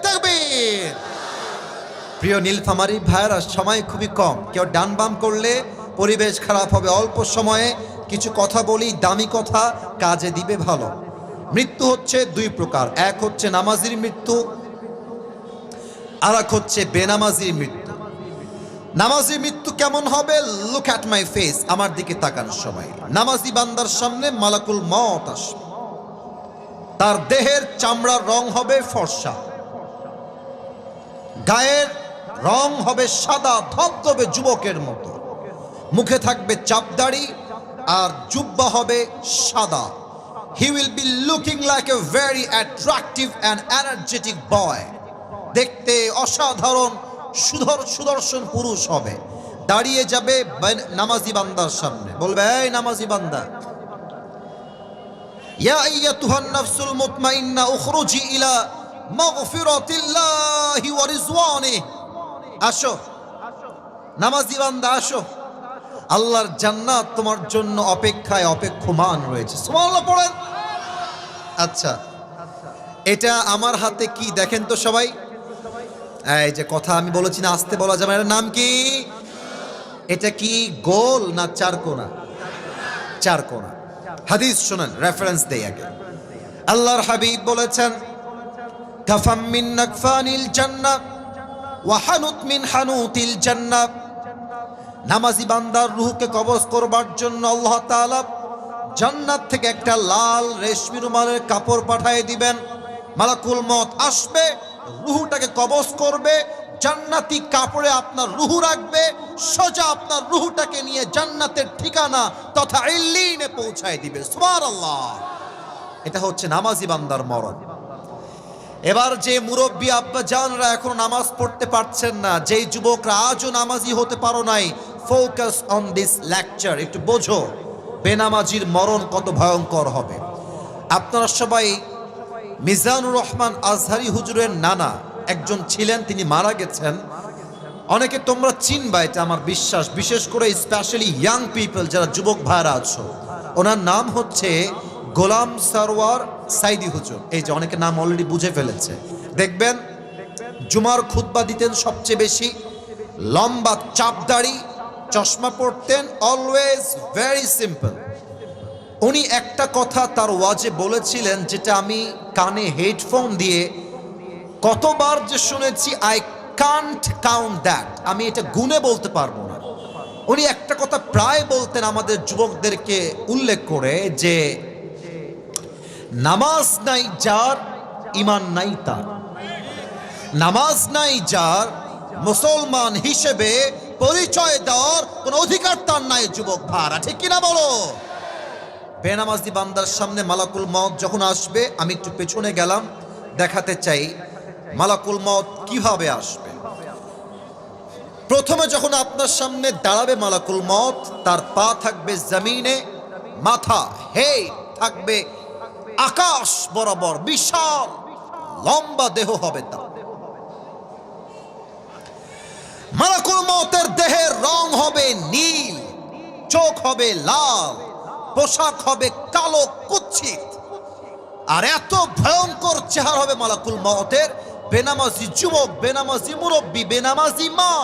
তাকবীর। প্রিয় নীলফামারী ভাইরা, সময় খুবই কম, কেউ ডান বাম করলে পরিবেশ খারাপ হবে। অল্প সময়ে কিছু কথা বলি, দামি কথা কাজে দিবে ভালো। মৃত্যু হচ্ছে 2 প্রকার, এক হচ্ছে নামাজির মৃত্যু, আর এক হচ্ছে বেনামাজির মৃত্যু। নামাজি মৃত্যু কেমন হবে? লুক অ্যাট মাই ফেস, আমার দিকে তাকান সবাই। নামাজি বান্দার সামনে মালাকুল মউত আসবে, তার দেহের চামড়ার রং হবে ফর্সা, গায়ের রং হবে সাদা ধবধবে যুবকের মতো, মুখে থাকবে চাপদাড়ি আর জুব্বা হবে সাদা। He will be looking like a very attractive and energetic বয়, দেখতে অসাধারণ সুদর্শন পুরুষ হবে। দাঁড়িয়ে যাবে নামাজি বান্দার সামনে, বলবে, এই নামাজি বান্দা, ইয়া আইয়াতুহান নাফসুল মুতমাইন্না উখরুজি ইলা মাগফিরাতিল্লাহি ওয়া রিজওয়ানিহি, আসো নামাজি বান্দা, আসো, আল্লাহর জান্নাত তোমার জন্য অপেক্ষায় অপেক্ষমান রয়েছে। সুবহানাল্লাহ পড়েন। আচ্ছা, এটা আমার হাতে কি দেখেন তো সবাই। এই যে কথা আমি বলেছি না, আস্তে বলা যাবে, এর নাম কি? এটা কি গোল না চারকোনা? চারকোনা। হাদিস শুনেন, রেফারেন্স দেই আগে। আল্লাহর হাবিব বলেছেন, কাফাম মিন নাকফানিল জান্নাহ ওয়া হানুত মিন হানুতিল জান্নাহ। নামাজি বান্দার রূহকে কবজ করবার জন্য আল্লাহ তাআলা জান্নাত থেকে একটা লাল রেশমি রুমালের কাপড় পাঠিয়ে দিবেন। মালাকুল মউত আসবে, রুহটাকে কবজ করবে, জান্নাতি কাপড়ে আপনার রুহ রাখবে, সোজা আপনার রুহটাকে নিয়ে জান্নাতের ঠিকানা তথা ইল্লিনে পৌঁছায় দিবে। সুবহানাল্লাহ। এটা হচ্ছে নামাজি বান্দার মরণ। এবার যে মুরব্বী আব্বা জানরা এখন নামাজ পড়তে পারছেন না, যেই যুবকরা আজও নামাজি হতে পারো নাই, ফোকাস অন দিস লেকচার, একটু বোঝো বেনামাজির মরণ কত ভয়ঙ্কর হবে। আপনারা সবাই মিজানুর রহমান আজহারি হুজুরের নানা একজন ছিলেন, তিনি মারা গেছেন। অনেকে তোমরা চিনবা, এটা আমার বিশ্বাস, বিশেষ করে স্পেশালি ইয়াং পিপল, যারা যুবক ভাইরা আছো। ওনার নাম হচ্ছে গোলাম সরওয়ার সাইদি হুজুর। এই যে অনেকে নাম অলরেডি বুঝে ফেলেছে। দেখবেন জুমার খুতবা দিতেন সবচেয়ে বেশি, লম্বা চাপদাড়ি, চশমা পরতেন, অলওয়েজ ভেরি সিম্পল। উনি একটা কথা তার ওয়াজে বলেছিলেন, যেটা আমি কানে হেডফোন দিয়ে কতবার যে শুনেছি, আই কান্ট কাউন্ট দ্যাট, আমি এটা গুণে বলতে পারবো না। উনি একটা কথা প্রায় বলতেন আমাদের যুবকদেরকে উল্লেখ করে, যে নামাজ নাই যার, ইমান নাই তার, নামাজ নাই যার, মুসলমান হিসেবে পরিচয় দেওয়ার কোন অধিকার তার নাই। যুবক ভাড়া ঠিক কিনা বলো? বেনামাজি বান্দার সামনে মালাকুল মউত যখন আসবে, আমি একটু পেছনে গেলাম, দেখাতে চাই মালাকুল মউত কিভাবে আসবে। প্রথমে যখন আপনার সামনে দাঁড়াবে মালাকুল মউত, তার পা থাকবে জমিনে, মাথা হে থাকবে আকাশ বরাবর, বিশাল লম্বা দেহ হবে তার। মালাকুল মউতের দেহের রং হবে নীল, চোখ হবে লাল, পোশাক হবে কালো কুৎসিত, আর এত ভয়ঙ্কর চেহারা হবে মালাকুল মউতের। বেনামাজি যুবক, বেনামাজি মুরব্বী, বেনামাজি মা,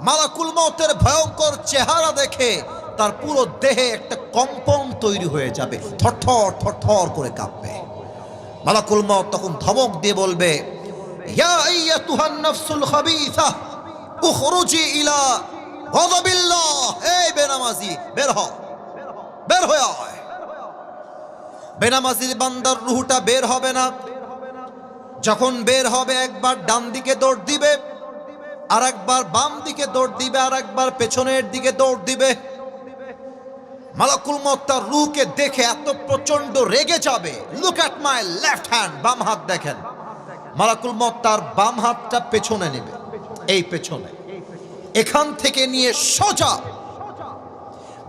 মালাকুল মউতের ভয়ঙ্কর চেহারা দেখে তার পুরো দেহে একটা কম্পন তৈরি হয়ে যাবে, থরথর থরথর করে কাঁপবে। মালাকুল মউত তখন ধমক দিয়ে বলবে, ইয়া আইয়াতুহান নাফসুল খাবিসা উখরুজি ইলা গাযাবিল্লাহ। এই বেনামাজি, বের হ, বের হয়ে আয়। বেনামাজির বান্দার রূহটা বের হবে না। যখন বের হবে, একবার ডান দিকে দৌড় দিবে, আর একবার বাম দিকে দৌড় দিবে, আর একবার পেছনের দিকে দৌড় দিবে। মালাকুল মউত তার রূহকে দেখে এত প্রচন্ড রেগে যাবে, look at my left hand, বাম হাত দেখেন। মালাকুল মউত তার বাম হাতটা পেছনে নেবে, এই পেছনে, এখান থেকে নিয়ে সোজা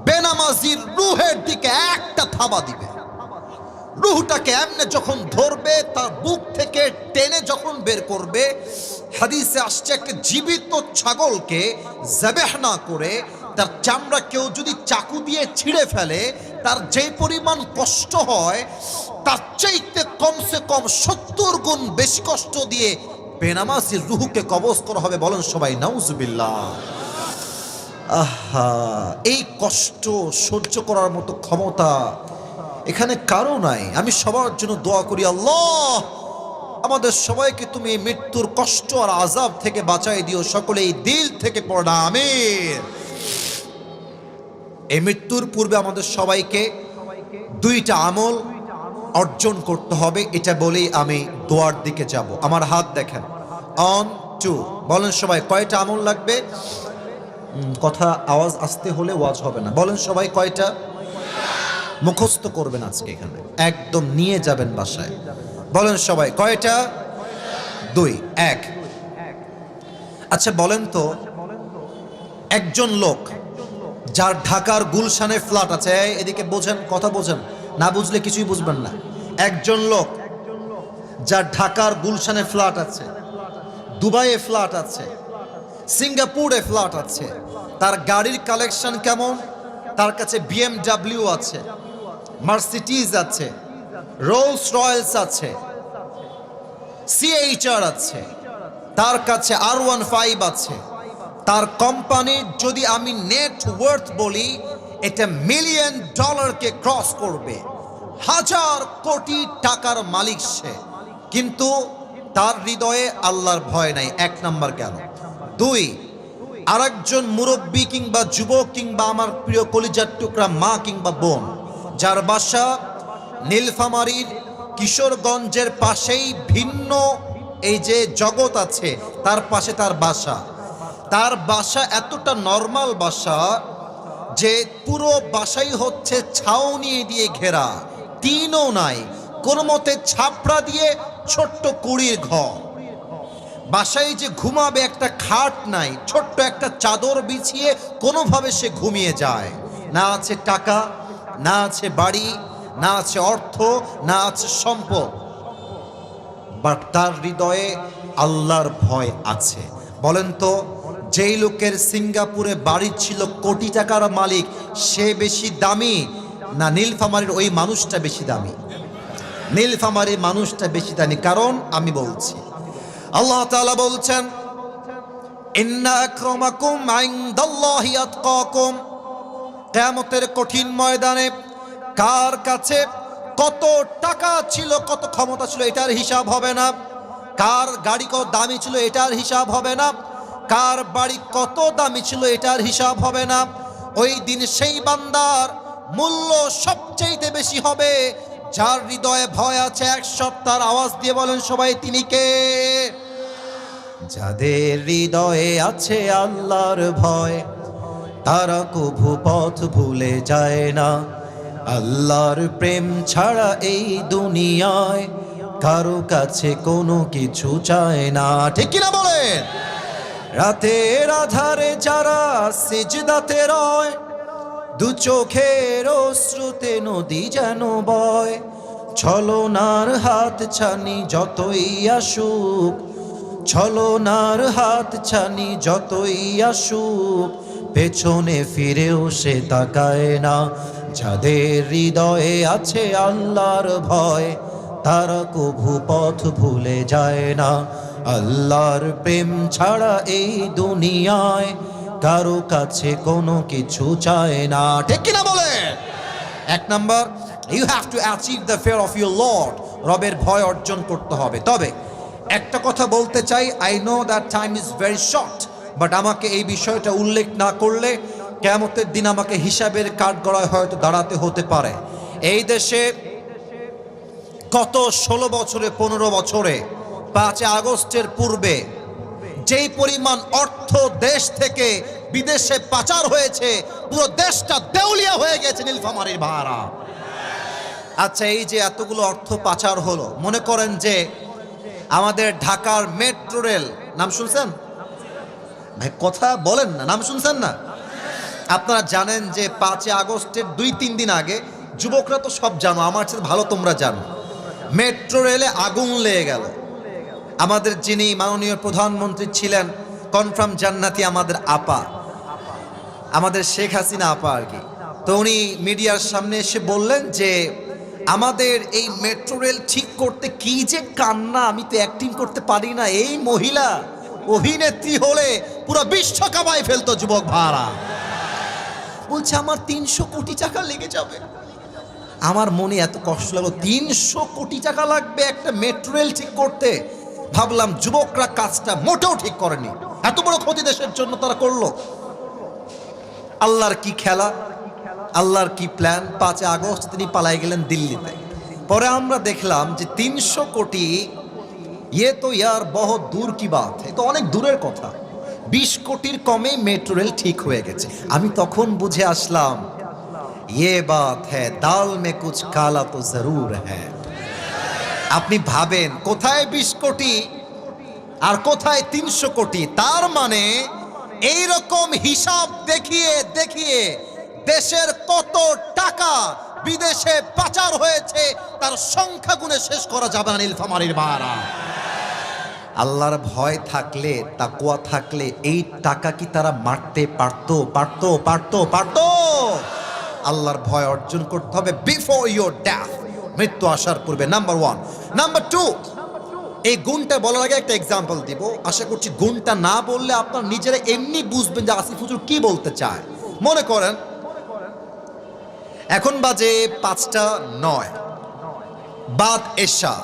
বেনামাজির রূহের দিকে একটা থাবা দিবে। রূহটাকে এমনে যখন ধরবে, তার বুক থেকে টেনে যখন বের করবে, হাদিসে আসছে একটা জীবিত ছাগলকে জবেহ না করে তার চামড়া কেউ যদি চাকু দিয়ে ছিঁড়ে ফেলে, তার যে পরিমাণ কষ্ট হয়, তার চাইতে কমসে কম 70 গুণ বেশি কষ্ট দিয়ে বেনামাজির রূহকে কবজ করা হবে। বলেন সবাই নাউজুবিল্লাহ। আহা, এই কষ্ট সহ্য করার মতো ক্ষমতা এখানে কারো নাই। আমি সবার জন্য দোয়া করি, আল্লাহ আমাদের সবাইকে তুমি এই মৃত্যুর কষ্ট আর আযাব থেকে বাঁচাই দিও, সকলে এই দিল থেকে পড়া আমিন। এই মৃত্যুর পূর্বে আমাদের সবাইকে 2টা আমল অর্জন করতে হবে, এটা বলেই আমি দোয়ার দিকে যাব। আমার হাত দেখেন, 1 2, বলেন সবাই কয়টা আমল লাগবে? কথা আওয়াজ আসতে হলে ওয়াজ হবে না। বলেন সবাই কয়টা? মুখস্থ করবেন আজকে, এখানে একদম নিয়ে যাবেন বাসায়। বলেন সবাই কয়টা? 2 1। আচ্ছা বলেন তো, একজন লোক যার ঢাকার গুলশানে ফ্ল্যাট আছে, এদিকে বোঝেন, কথা বোঝেন, না বুঝলে কিছুই বুঝবেন না। একজন লোক যার ঢাকার গুলশানে ফ্ল্যাট আছে, দুবাইয়ে ফ্ল্যাট আছে, সিঙ্গাপুরে ফ্ল্যাট আছে, তার গাড়ির কালেকশন কেমন? তার কাছে BMW আছে, মার্সিডিজ আছে, রোলস রয়েলস আছে, CHR আছে, তার কাছে R15 আছে। তার কোম্পানির যদি আমি নেট ওয়ার্থ বলি, এটা $1 মিলিয়ন ক্রস করবে, 1000 কোটি টাকার মালিক সে, কিন্তু তার হৃদয়ে আল্লাহর ভয় নাই। 1 নাম্বার গেল। 2, আরেকজন মুরব্বী কিংবা যুবক কিংবা আমার প্রিয় কলিজার টুকরা মা কিংবা বোন, যার বাসা নীলফামারীর কিশোরগঞ্জের পাশেই ভিন্ন এই যে জগৎ আছে, তার পাশে তার বাসা। তার বাসা এতটা নরমাল বাসা যে পুরো বাসাই হচ্ছে ছাউনি দিয়ে ঘেরা, টিনও নাই, কোনো মতে ছাপড়া দিয়ে ছোট্ট কুড়ির ঘর। বাসায় যে ঘুমাবে একটা খাট নাই, ছোট্ট একটা চাদর বিছিয়ে কোনোভাবে সে ঘুমিয়ে যায়। না আছে টাকা, না আছে বাড়ি, না আছে অর্থ, না আছে সম্পদ, বাট তার হৃদয়ে আল্লাহর ভয় আছে। বলেন তো, যেই লোকের সিঙ্গাপুরে বাড়ি ছিল, কোটি টাকার মালিক, সে বেশি দামি না নীলফামারীর ওই মানুষটা বেশি দামি? নীলফামারীর মানুষটা বেশি দামি। কারণ আমি বলছি, আল্লাহ তাআলা বলছেন, ইন্না আকরামাকুম ইনদাল্লাহি আতকাকুম। কিয়ামতের কঠিন ময়দানে কার কাছে কত টাকা ছিল, কত ক্ষমতা ছিল, এটার হিসাব হবে না। কার গাড়ি কত দামি ছিল, এটার হিসাব হবে না। কার বাড়ি কত দামি ছিল, এটার হিসাব হবে না। ওই দিন সেই বান্দার মূল্য সবচেয়ে বেশি হবে যার হৃদয়ে ভয় আছে এক সপ্তাহ আওয়াজ দিয়ে বলেন সবাই, তিনি কে? যাদের হৃদয়ে আছে আল্লাহর ভয়, তারা কভু পথ ভুলে যায় না। আল্লাহর প্রেম ছাড়া এই দুনিয়ায় কারো কাছে কোনো কিছু চায় না। ঠিক কিনা বলেন? রাতের আধারে যারা সিজদাতে রয়, দু চোখের অশ্রুতে নদী যেন বয়। ছলনার হাত ছানি যতই আসুক, ছলনার হাত ছানি যতই আসুক, পেছনে ফিরেও সে তাকায় না। যাদের হৃদয়ে আছে আল্লাহর ভয়, তারা কভু পথ ভুলে যায় না। আল্লাহর প্রেম ছাড়া এই দুনিয়ায় কারো কাছে কোনো কিছু চায় না। ঠিক কিনা বলে? এক number, you have to achieve the fear of your lord. রবের ভয় অর্জন করতে হবে। তবে একটা কথা বলতে চাই, I know that time is very short, but আমাকে এই বিষয়টা উল্লেখ না করলে কিয়ামতের দিন আমাকে হিসাবের কাঠগড়ায় হয়তো দাঁড়াতে হতে পারে। এই দেশে গত 16 বছরে 15 বছরে 5 আগস্টের পূর্বে যেই পরিমাণ অর্থ দেশ থেকে বিদেশে পাচার হয়েছে, পুরো দেশটা দেউলিয়া হয়ে গেছে নীলফামারীর ভাড়া। আচ্ছা, এই যে এতগুলো অর্থ পাচার হলো, মনে করেন যে আমাদের ঢাকার মেট্রো রেল, নাম শুনছেন ভাই? কথা বলেন না, নাম শুনছেন না? আপনারা জানেন যে 5 আগস্টের 2-3 দিন আগে, যুবকরা তো সব জানো, আমার সাথে ভালো তোমরা জানো, মেট্রো রেলে আগুন লেগে গেল। আমাদের যিনি মাননীয় প্রধানমন্ত্রী ছিলেন, কনফার্ম জান্নাতি আমাদের আপা, আমাদের শেখ হাসিনা আপা আর কি, তো উনি মিডিয়ার সামনে এসে বললেন যে আমাদের এই মেট্রো রেল ঠিক করতে কি যে কান্না, আমি তো অ্যাক্টিং করতে পারি না। এই মহিলা অভিনেত্রী হলে পুরো বিশ্ব কামাই ফেলতো যুবক ভাড়া। বলছে আমার 300 কোটি টাকা লেগে যাবে। আমার মনে এত কষ্ট লাগলো, 300 কোটি টাকা লাগবে একটা মেট্রো রেল ঠিক করতে। ভাবলাম যুবকরা কাজটা মোটেও ঠিক করেনি, এত বড় ক্ষতি দেশের জন্য তারা করলো। আল্লাহর কি খেলা, আল্লাহর কি প্ল্যান। 5 আগস্ট তিনি পালাই গেলেন দিল্লিতে। পরে আমরা দেখলাম যে 300 কোটি, ইয়ে তো ইয়ার বহুত দূর কি বাত, এ তো অনেক দূরের কথা। 20 কোটির কমে মেট্রো রেল ঠিক হয়ে গেছে। আমি তখন বুঝে আসলাম, ইয়ে বাত হ্যায় দাল মে কুছ কালা তো জরুর হ্যায়। আপনি ভাবেন কোথায় 20 কোটি আর কোথায় 300 কোটি। তার মানে এইরকম হিসাব দেখিয়ে দেখিয়ে দেশের কত টাকা বিদেশে পাচার হয়েছে তার সংখ্যা গুণে শেষ করা যাবে না নীলফামারীর ভাড়া। আল্লাহর ভয় থাকলে, তাকওয়া থাকলে এই টাকা কি তারা মারতে পারতো? আল্লাহর ভয় অর্জন করতে হবে বিফোর ইয়োর ডেথ, মৃত্যু আসার পূর্বে। নাম্বার 1। নাম্বার 2, এই গুণটা বলার আগে একটা এক্সাম্পল দিব। আশা করছি গুণটা না বললে আপনার নিজেরা এমনি বুঝবেন যে আসিফ হুজুর কি বলতে চায়। মনে করেন এখন বাজে 5:09 বাদ এশা,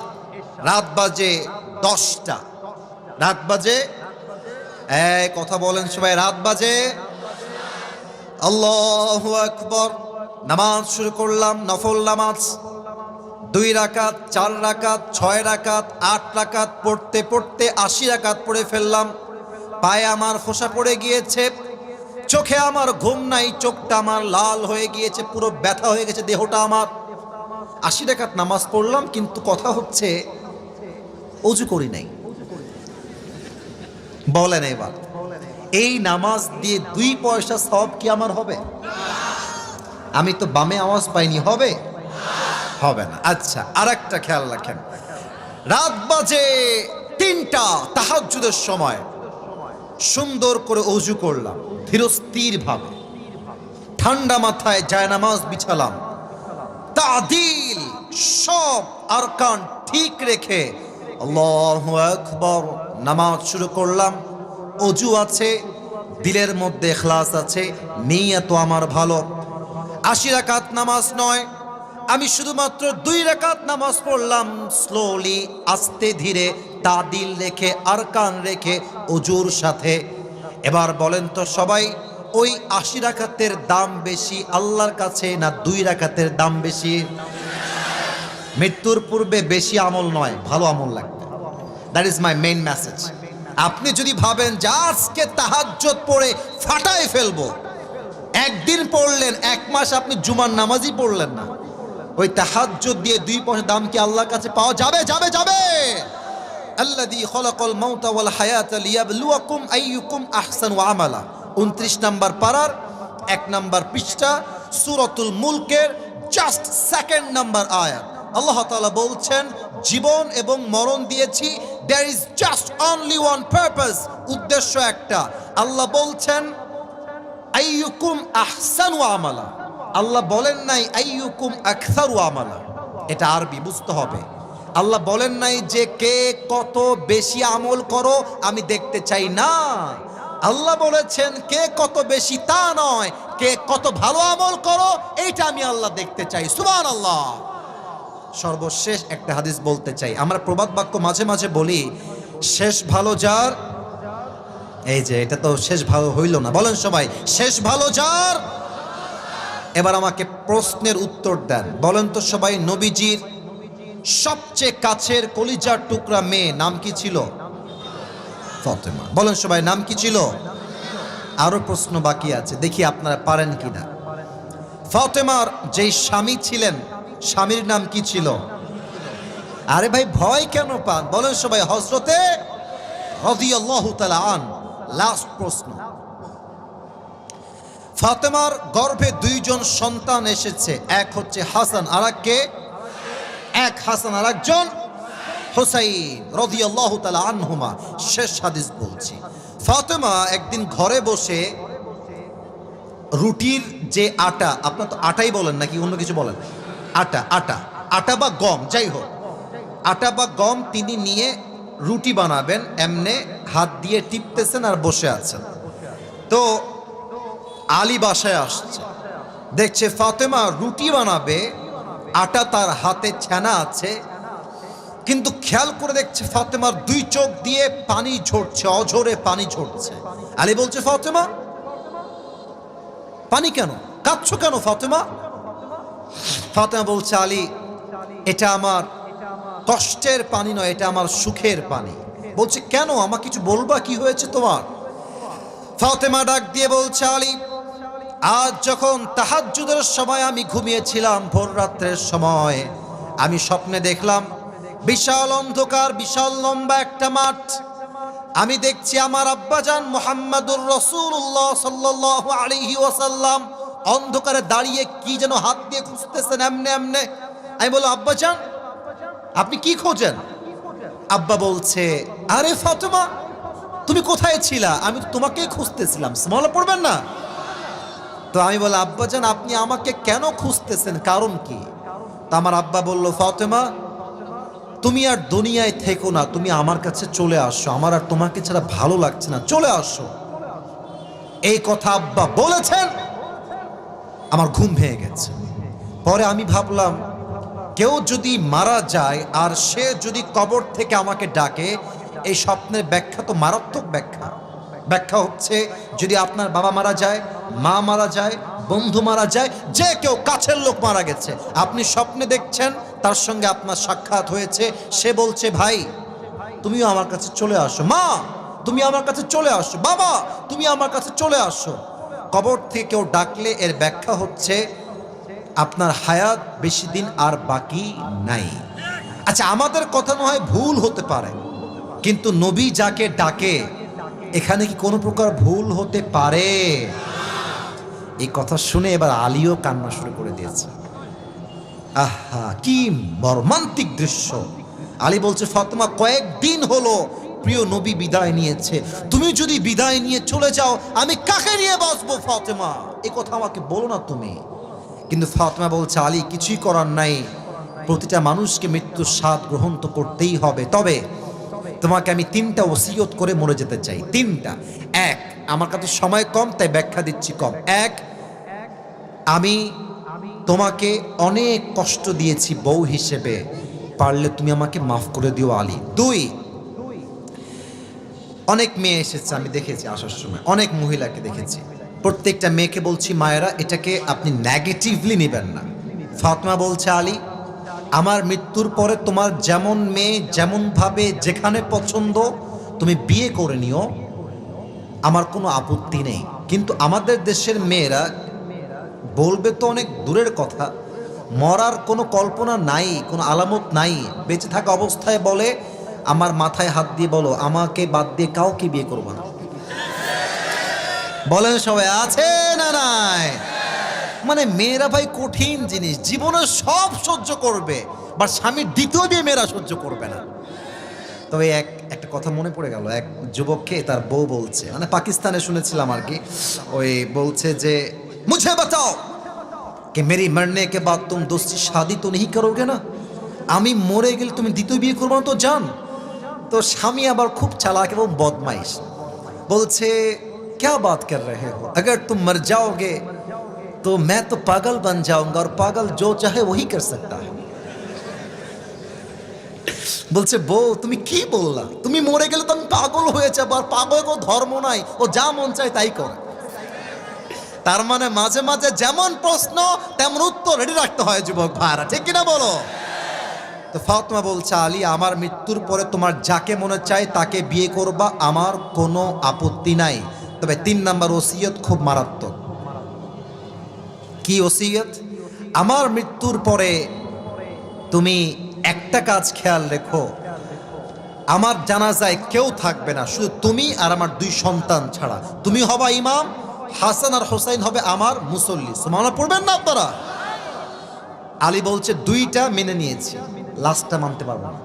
রাত বাজে 10টা, রাত বাজে, কথা বলেন সবাই, রাত বাজে, আল্লাহু আকবার। নামাজ শুরু করলাম, নফল নামাজ, 2 রাকাত, 4 রাকাত, 6 রাকাত, 8 রাকাত পড়তে পড়তে 80 রাকাত পড়ে ফেললাম। পায়ে আমার ফোঁসা পড়ে গিয়েছে, চোখে আমার ঘুম নাই, চোখটা আমার লাল হয়ে গিয়েছে, পুরো ব্যথা হয়ে গেছে দেহটা আমার। 80 রাকাত নামাজ পড়লাম, কিন্তু কথা হচ্ছে ওযু করি নাই। বলেন এবার, এই নামাজ দিয়ে 2 পয়সা সওয়াব কি আমার হবে? আমি তো বামে আওয়াজ পাইনি, হবে? হবে না। আচ্ছা, আরেকটা খেয়াল রাখেন, রাত বাজে 3টা, তাহাজ্জুদের সময়, সুন্দর করে ওযু করলাম ধীরস্থির ভাবে, ঠান্ডা মাথায় জায়নামাজ বিছালাম, তাদিল সব আরকান ঠিক রেখে আল্লাহু আকবার নামাজ শুরু করলাম। ওযু আছে, দিলের মধ্যে ইখলাস আছে, নিয়ত আমার ভালো। 80 রাকাত নামাজ নয়, আমি শুধুমাত্র 2 রাকাত নামাজ পড়লাম, স্লোলি, আস্তে ধীরে, তাদিল রেখে, আরকান রেখে, ওযুর সাথে। এবার বলেন তো সবাই, ওই 80 রাকাতের দাম বেশি আল্লাহর কাছে না 2 রাকাতের দাম বেশি? মৃত্যুর পূর্বে বেশি আমল নয়, ভালো আমল লাগবে। That is my main message. আপনি যদি ভাবেন যে আজকে তাহাজ্জুদ পড়ে ফাটায় ফেলবো, একদিন পড়লেন, 1 মাস আপনি জুমার নামাজই পড়লেন না, ওই তাহাজ্জুদ দিয়ে 2 পয়সা দাম কি আল্লাহর কাছে পাওয়া যাবে? যাবে, যাবে। আল্লাযী খালাকাল মাউতা ওয়াল হায়াতা লিয়াবলুয়াকুম আইয়ুকুম আহসানু আমালা, 29 নম্বর পারার 1 নম্বর পৃষ্ঠা, সূরাতুল মুলকের জাস্ট 2nd নম্বর আয়াত। আল্লাহ তাআলা বলছেন, জীবন এবং মরণ দিয়েছি, there is just only one purpose, উদ্দেশ্য একটা। আল্লাহ বলছেন আইয়ুকুম আহসানু আমালা, আল্লাহ বলেন নাই আইয়ুকুম আকসারু আমালা, এটা আরবি বুঝতে হবে। আল্লাহ বলেন নাই যে কে কত বেশি আমল করো আমি দেখতে চাই না, আল্লাহ বলেছেন কে কত বেশি তা নয়, কে কত ভালো আমল করো এইটা আমি আল্লাহ দেখতে চাই। সুবহানাল্লাহ। সর্বশেষ একটা হাদিস বলতে চাই। আমরা প্রবাদ বাক্য মাঝে মাঝে বলি, শেষ ভালো যার, এই যে এটা তো শেষ ভালো হইল না, বলেন সবাই শেষ ভালো যার। এবার আমাকে প্রশ্নের উত্তর দেন, বলেন তো সবাই, নবীজির সবচেয়ে কাছের কলিজার টুকরা মেয়ে নাম কি ছিল? ফাতেমা। বলেন সবাই নাম কি ছিল? আরো প্রশ্ন বাকি আছে, দেখি আপনারা পারেন কিনা। ফাতেমার যেই স্বামী ছিলেন, স্বামীর নাম কি ছিল? আরে ভাই ভয় কেন পান? বলেন সবাই হযরতে রাদিয়াল্লাহু তাআলা আন। লাস্ট প্রশ্ন, ফাতেমার গর্ভে 2 জন সন্তান এসেছে, এক হচ্ছে হাসান আর এক হাসান আর একজন হুসাইন রাদিয়াল্লাহু তাআলা আনহুমা। শেষ হাদিস বলছি, ফাতেমা একদিন ঘরে বসে রুটির যে আটা, আপনার তো আটাই বলেন নাকি অন্য কিছু বলেন? আটা বা গম, যাই হোক, আটা বা গম তিনি নিয়ে রুটি বানাবেন, এমনে হাত দিয়ে টিপতেছেন আর বসে আছেন। তো আলী বাসায় আসছে, দেখছে ফাতেমা রুটি বানাবে, আটা তার হাতে ছানা আছে, কিন্তু খেয়াল করে দেখছে ফাতেমার 2 চোখ দিয়ে পানি ঝরছে, অঝরে পানি ঝরছে। আলী বলছে, ফাতেমা পানি কেন, কাঁদছো কেন ফাতেমা? ফাতেমা বলছে, আলী এটা আমার কষ্টের পানি নয়, এটা আমার সুখের পানি। বলছে কেন, আমাকে কিছু বলবা, কি হয়েছে তোমার? ফাতেমা ডাক দিয়ে বলছে, আলী আজ যখন তাহাজ্জুদের সময় আমি ঘুমিয়েছিলাম, ভোর রাত্রের সময় আমি স্বপ্নে দেখলাম বিশাল অন্ধকার, বিশাল লম্বা একটা মাঠ। আমি দেখছি আমার আব্বাজান মুহাম্মাদুর রাসূলুল্লাহ সাল্লাল্লাহু আলাইহি ওয়াসাল্লাম অন্ধকারে দাঁড়িয়ে কি যেন হাত দিয়ে খুঁজতেছেন এমনে এমনে। আমি বললাম, আব্বাজান আপনি কি খোঁজেন? আব্বা বলছে, আরে ফাতেমা তুমি কোথায় ছিলা? আমি তো তোমাকেই খুঁজতেছিলাম, সুবহানাল্লাহ পড়বেন না? তো আমি বললাম, আব্বাজান আপনি আমাকে কেন খুঁজতেছেন, কারণ কি? তো আমার আব্বা বলল, ফাতেমা তুমি আর দুনিয়ায় থেকো না, তুমি আমার কাছে চলে আসো, আমার আর তোমাকে ছাড়া ভালো লাগছে না, চলে আসো। এই কথা আব্বা বলেছেন, আমার ঘুম ভেঙে গেছে। পরে আমি ভাবলাম, কেউ যদি মারা যায় আর সে যদি কবর থেকে আমাকে ডাকে, এই স্বপ্নের ব্যাখ্যা তো মারাত্মক ব্যাখ্যা। ব্যাখ্যা হচ্ছে, যদি আপনার বাবা মারা যায়, মা মারা যায়, বন্ধু মারা যায়, যে কেউ কাছের লোক মারা গেছে, আপনি স্বপ্নে দেখছেন তার সঙ্গে আপনার সাক্ষাৎ হয়েছে, সে বলছে ভাই তুমিও আমার কাছে চলে আসো, মা তুমি আমার কাছে চলে আসো, বাবা তুমি আমার কাছে চলে আসো। কবর থেকে কেউ ডাকলে এর ব্যাখ্যা হচ্ছে আপনার হায়াত বেশি দিন আর বাকি নাই। আচ্ছা আমাদের কথা নয় ভুল হতে পারে, কিন্তু নবী যাকে ডাকে এখানে কি কোনো প্রকার ভুল হতে পারে? এই কথা শুনে এবার আলীও কান্না শুরু করে দিয়েছে। আহা কি মর্মান্তিক দৃশ্য। আলী বলছে, ফাতেমা কয়েকদিন হলো প্রিয় নবী বিদায় নিয়েছে, তুমি যদি বিদায় নিয়ে চলে যাও আমি কাকে নিয়ে বাঁচবো ফাতেমা? এই কথা আমাকে বলো না তুমি। কিন্তু ফাতেমা বলছে, আলী কিছুই করার নাই, প্রতিটা মানুষকে মৃত্যুর স্বাদ গ্রহণ তো করতেই হবে, তবে তোমাকে আমি 3টা ওসিয়ত করে মরে যেতে চাই। 3টা। 1, আমার কাছে সময় কম তাই ব্যাখ্যা দিচ্ছি কম। 1, আমি তোমাকে অনেক কষ্ট দিয়েছি বউ হিসেবে, পারলে তুমি আমাকে মাফ করে দিও আলী। 2, অনেক মেয়ে এসেছে আমি দেখেছি আসার সময়, অনেক মহিলাকে দেখেছি, প্রত্যেকটা মেয়েকে বলছি মায়েরা এটাকে আপনি নেগেটিভলি নেবেন না। ফাতেমা বলছে, আলী আমার মৃত্যুর পরে তোমার যেমন মেয়ে যেমনভাবে যেখানে পছন্দ তুমি বিয়ে করে নিও, আমার কোনো আপত্তি নেই। কিন্তু আমাদের দেশের মেয়েরা বলবে তো অনেক দূরের কথা, মরার কোনো কল্পনা নাই, কোনো আলামত নাই, বেঁচে থাকা অবস্থায় বলে আমার মাথায় হাত দিয়ে বলো আমাকে বাদ দিয়ে কাউকে বিয়ে করবো না। বলেন সবাই, আছে না নাই? মানে মেয়েরা ভাই কঠিন জিনিস, জীবনে সব সহ্য করবে, বাট স্বামীর দ্বিতীয় বিয়ে মেয়েরা সহ্য করবে না। তবে একটা কথা মনে পড়ে গেল, এক যুবককে তার বউ বলছে, মানে পাকিস্তানে শুনেছিলাম আর কি, ওই বলছে যে মুঝে বাতাও कि मेरी मरने के बाद तुम दूसरी शादी तो नहीं करोगे ना, আমি মরে গেলে তুমি দ্বিতীয় বিয়ে করবে না তো জান। তো স্বামী আবার খুব চালাক এবং বদমাইশ, বলছে क्या बात कर रहे हो, अगर तुम मर जाओगे तो मैं तो पागल बन जाऊंगा और पागल जो चाहे वही कर सकता है। বলছে বউ তুমি কি বললা, তুমি মরে গেলে তো আমি পাগল হয়ে যাবো, আর পাগল কোনো ধর্ম নাই, ও যা মন চায় তাই করে। তার মানে মাঝে মাঝে যেমন প্রশ্ন তেমন উত্তর রেডি রাখতে হয় যুবক ভাইরা, ঠিক কিনা বলো? তো ফাতেমা বলছে আলী আমার মৃত্যুর পরে তোমার যাকে মনে চায় তাকে বিয়ে করবা, আমার কোনো আপত্তি নাই, তবে 3 নাম্বার ওসিয়ত খুব মারাত্মক। কি ওসিয়ত? আমার মৃত্যুর পরে তুমি একটা কাজ খেয়াল রেখো, আমার জানাজায় কেউ থাকবে না, শুধু তুমি আর আমার 2 সন্তান ছাড়া। তুমি হবা ইমাম, হাসান আর হোসাইন হবে আমার মুসল্লি। সুবহানাল্লাহ পড়বেন না আপনারা? আলী বলছে 2টা মেনে নিয়েছি, লাস্টটা মানতে পারবো না,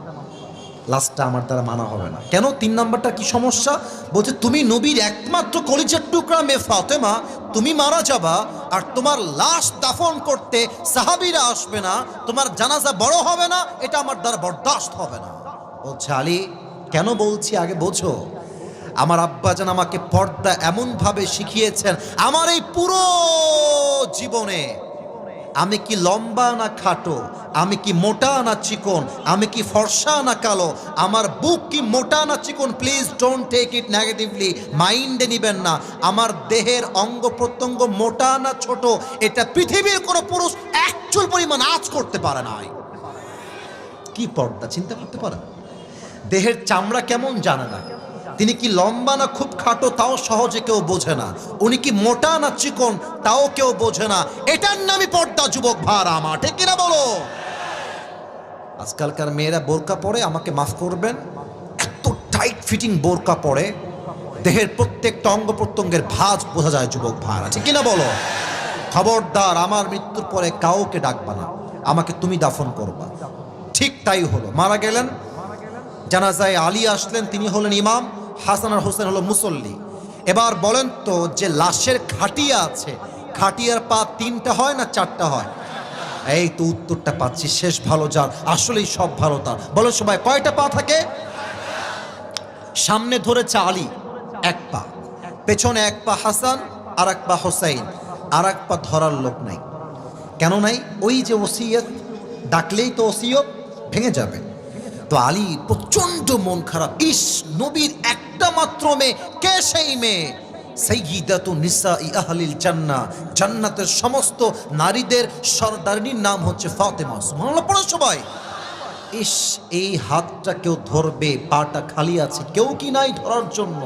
লাস্টটা আমার দ্বারা মানা হবে না। কেন? 3 নাম্বারটা কি সমস্যা? বলছে তুমি নবীর একমাত্র কলিজার টুকরা মেয়ে ফাতেমা, তুমি মারা যাবা আর তোমার লাশ দাফন করতে সাহাবীরা আসবে না, তোমার জানাজা বড় হবে না, এটা আমার দ্বারা বরদাস্ত হবে না। বলছে আলী কেন বলছি আগে বোঝো, আমার আব্বাজান আমাকে পর্দা এমনভাবে শিখিয়েছেন, আমার এই পুরো জীবনে আমি কি লম্বা না খাটো, আমি কি মোটা না চিকন, আমি কি ফর্সা না কালো, আমার বুক কি মোটা না চিকন, please don't take it negatively, মাইন্ডে নিবেন না। আমার দেহের অঙ্গ প্রত্যঙ্গ মোটা না ছোট, এটা পৃথিবীর কোনো পুরুষ এক চুল পরিমাণ আঁচ করতে পারে না। কি পর্দা চিন্তা করতে পারেন? দেহের চামড়া কেমন জানে না, তিনি কি লম্বা না খুব খাটো তাও সহজে কেউ বোঝে না, উনি কি মোটা না চিকন তাও কেউ বোঝে না, এটার নামই পর্দা যুবক ভাড়া আমার, ঠিক কিনা বলো? আজকালকার মেয়েরা বোরকা পরে, আমাকে মাফ করবেন, এত টাইট ফিটিং বোরকা পরে দেহের প্রত্যেকটা অঙ্গ প্রত্যঙ্গের ভাঁজ বোঝা যায় যুবক ভাড়া, ঠিক কিনা বলো? খবরদার আমার মৃত্যুর পরে কাউকে ডাকবা না, আমাকে তুমি দাফন করবা। ঠিক তাই হলো, মারা গেলেন, জানাজায় আলী আসলেন, তিনি হলেন ইমাম, হাসান আর হোসেন হলো মুসল্লি। এবার বলেন তো যে লাশের খাটিয়া আছে, খাটিয়ার পা 3টা হয় না 4টা হয়? এই তো উত্তরটা পাচ্ছি, শেষ ভালো যার, আসলেই সব ভালো তার। বলো সবাই কয়টা পা থাকে? সামনে ধরেছে আলী 1 পা, পেছনে 1 পা হাসান আর 1 পা হোসাইন, আর 1 পা ধরার লোক নাই। কেন নাই? ওই যে ওসিয়ত, ডাকলেই তো ওসিয়ত ভেঙে যাবে। তো আলী প্রচন্ড মন খারাপ, ইস নবীর একটা মাত্র মেয়ে, কে সেই মেয়ে? সাইয়্যিদাতু নিসাই আহলিল জান্নাহ, জান্নাতের সমস্ত নারীদের সরদারিনীর নাম হচ্ছে ফাতেমা। সুবহানাল্লাহ পড়ো সবাই। ইস এই হাতটা কেউ ধরবে, পাটা খালি আছে, কেউ কি নাই ধরার জন্য?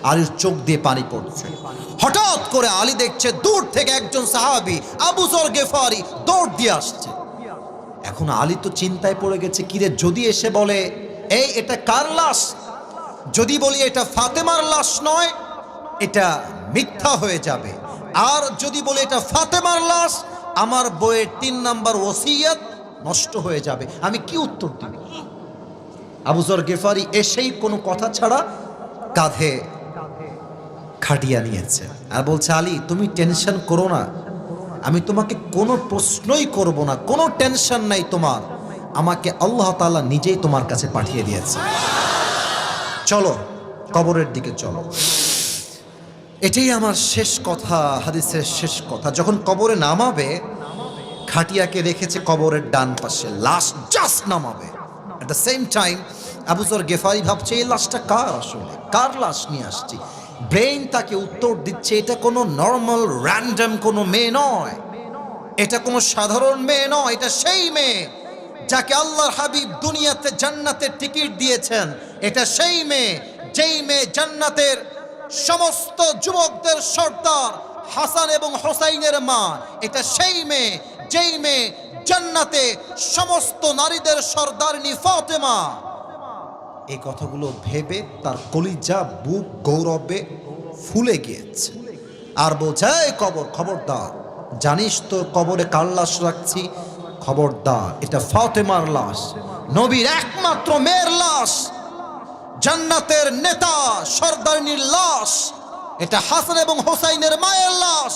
আলীর চোখ দিয়ে পানি পড়ছে। হঠাৎ করে আলী দেখছে দূর থেকে একজন সাহাবী আবু যর গেফারি দৌড় দিয়ে আসছে। এখন আলী তো চিন্তায় পড়ে গেছে, কিরে যদি এসে বলে এই এটা কার লাশ, যদি বলি এটা ফাতেমার লাশ নয়, এটা মিথ্যা হয়ে যাবে, আর যদি বলি এটা ফাতেমার লাশ, আমার বইয়ের 3 নাম্বার ওসিয়ত নষ্ট হয়ে যাবে, আমি কি উত্তর দিব? আবু যর গেফারি এসেই কোনো কথা ছাড়া কাঁধে খাটিয়া নিয়েছে আর বলছে আলী তুমি টেনশন করো না, আমি তোমাকে কোনো প্রশ্নই করব না, কোনো টেনশন নাই তোমার, আমাকে আল্লাহ তাআলা নিজেই তোমার কাছে পাঠিয়ে দিয়েছে, চলো কবরের দিকে চলো। এটাই আমার শেষ কথা, হাদিসের শেষ কথা। যখন কবরে নামাবে, খাটিয়াকে রেখেছে কবরের ডান পাশে, লাশ জাস্ট নামাবে, at the same time Abu Zar Ghifari ভাবছে এই লাশটা কার, আসলে কার লাশ নিয়ে আসছি। ব্রেইন তাকে উত্তর দিচ্ছে এটা কোনো নর্মাল র্যান্ডম কোনো মেয়ে নয়, এটা কোনো সাধারণ মেয়ে নয়, এটা সেই মেয়ে যাকে আল্লাহর হাবিব দুনিয়াতে জান্নাতের টিকিট দিয়েছেন, এটা সেই মেয়ে যেই মেয়ে জান্নাতের সমস্ত যুবকদের সর্দার হাসান এবং হোসাইনের মা। এটা সেই মেয়ে যেই মেয়ে জান্নাতে সমস্ত নারীদের সর্দারিনী ফাতেমা। এই কথাগুলো ভেবে তার কলিজা বুক গৌরবে ফুলে গিয়েছে। আর বোঝায় কবর, খবরদার, জানিস তোর কবরে কার লাশ রাখছি? খবরদার, এটা ফাতেমার লাশ, নবীর একমাত্র মেয়ের লাশ, জান্নাতের নেতা সর্দারিনীর লাশ। এটা হাসান এবং হোসাইনের মায়ের লাশ,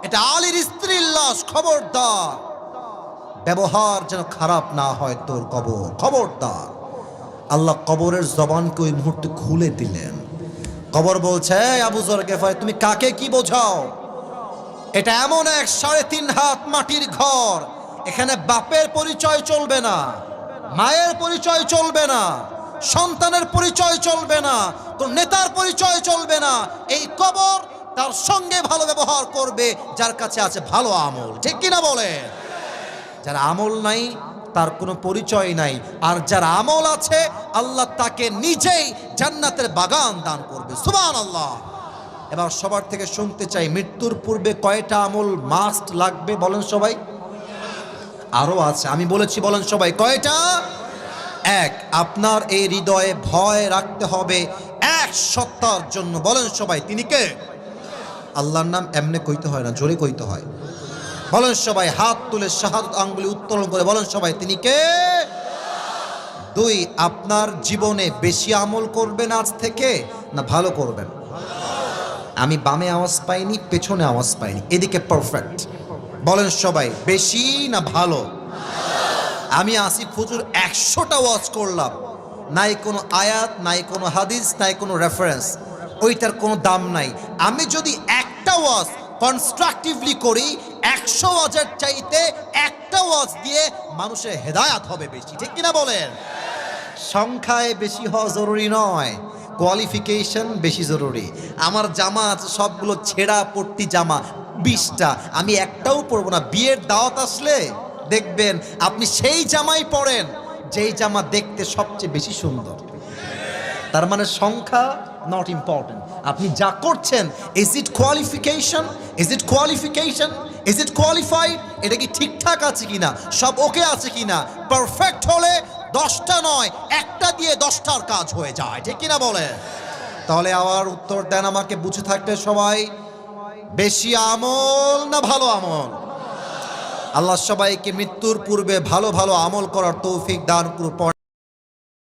এটা আলীর স্ত্রীর লাশ। খবরদার, ব্যবহার যেন খারাপ না হয় তোর কবর, খবরদার। আল্লাহ কবরের জবানকে ওই মুহূর্তে খুলে দিলেন। কবর বলছে, আবু যর গেফারি, তুমি কাকে কি বোঝাও? এটা এমন এক 3.5 হাত মাটির ঘর, এখানে বাপের পরিচয় চলবে না, মায়ের পরিচয় চলবে না, সন্তানের পরিচয় চলবে না, তোর নেতার পরিচয় চলবে না। এই কবর তার সঙ্গে ভালো ব্যবহার করবে যার কাছে আছে ভালো আমল, ঠিক কিনা বলে? যার আমল নাই তার কোনো পরিচয় নাই, আর যার আমল আছে আল্লাহ তাকে নিজেই জান্নাতের বাগান দান করবে। সুবহানাল্লাহ। এবার সবার থেকে শুনতে চাই, মৃত্যুর পূর্বে কয়টা আমল মাস্ট লাগবে বলেন সবাই? আরো আছে, আমি বলেছি, বলেন সবাই কয়টা? এক, আপনার এই হৃদয়ে ভয় রাখতে হবে এক সত্তার জন্য। বলেন সবাই, তিনি কে? আল্লাহর নাম এমনি কইতে হয় না, জোরে কইতে হয়। বলেন সবাই, হাত তুলে শাহাদাত আঙ্গুলি উত্তোলন করে বলেন সবাই, তিনি কে? 2, আপনার জীবনে বেশি আমল করবেন আজ থেকে না ভালো করবেন? আমি বামে আওয়াজ পাইনি, পেছনে আওয়াজ পাইনি, এদিকে পারফেক্ট। বলেন সবাই, বেশি না ভালো? আমি আসিফ হুজুর 100টা ওয়াজ করলাম, নাই কোনো আয়াত, নাই কোনো হাদিস, নাই কোনো রেফারেন্স, ওইটার কোনো দাম নাই। আমি যদি একটা ওয়াজ কনস্ট্রাকটিভলি করি, 100 ওয়াজের চাইতে একটা ওয়াজ দিয়ে মানুষের হেদায়াত হবে বেশি, ঠিক কিনা বলেন? সংখ্যায় বেশি হওয়া জরুরি নয়, কোয়ালিফিকেশন বেশি জরুরি। আমার জামা আছে সবগুলো ছেঁড়া পট্টি জামা 20টা, আমি একটাও পরবো না। বিয়ের দাওয়াত আসলে দেখবেন আপনি সেই জামাই পরেন যেই জামা দেখতে সবচেয়ে বেশি সুন্দর। তার মানে সংখ্যা নট ইম্পর্টেন্ট, আপনি যা করছেন, is it qualification, is it qualification, is it qualified, এটা কি ঠিকঠাক আছে কিনা, সব ওকে আছে কিনা। পারফেক্ট হলে 10টা নয়, একটা দিয়ে 10টার কাজ হয়ে যায়, ঠিক কিনা বলে? তাহলে আবার উত্তর দেন আমাকে, বুঝে থাকতে সবাই, বেশি আমল না ভালো আমল? আল্লাহ সবাইকে মৃত্যুর পূর্বে ভালো ভালো আমল করার তৌফিক দান করুন।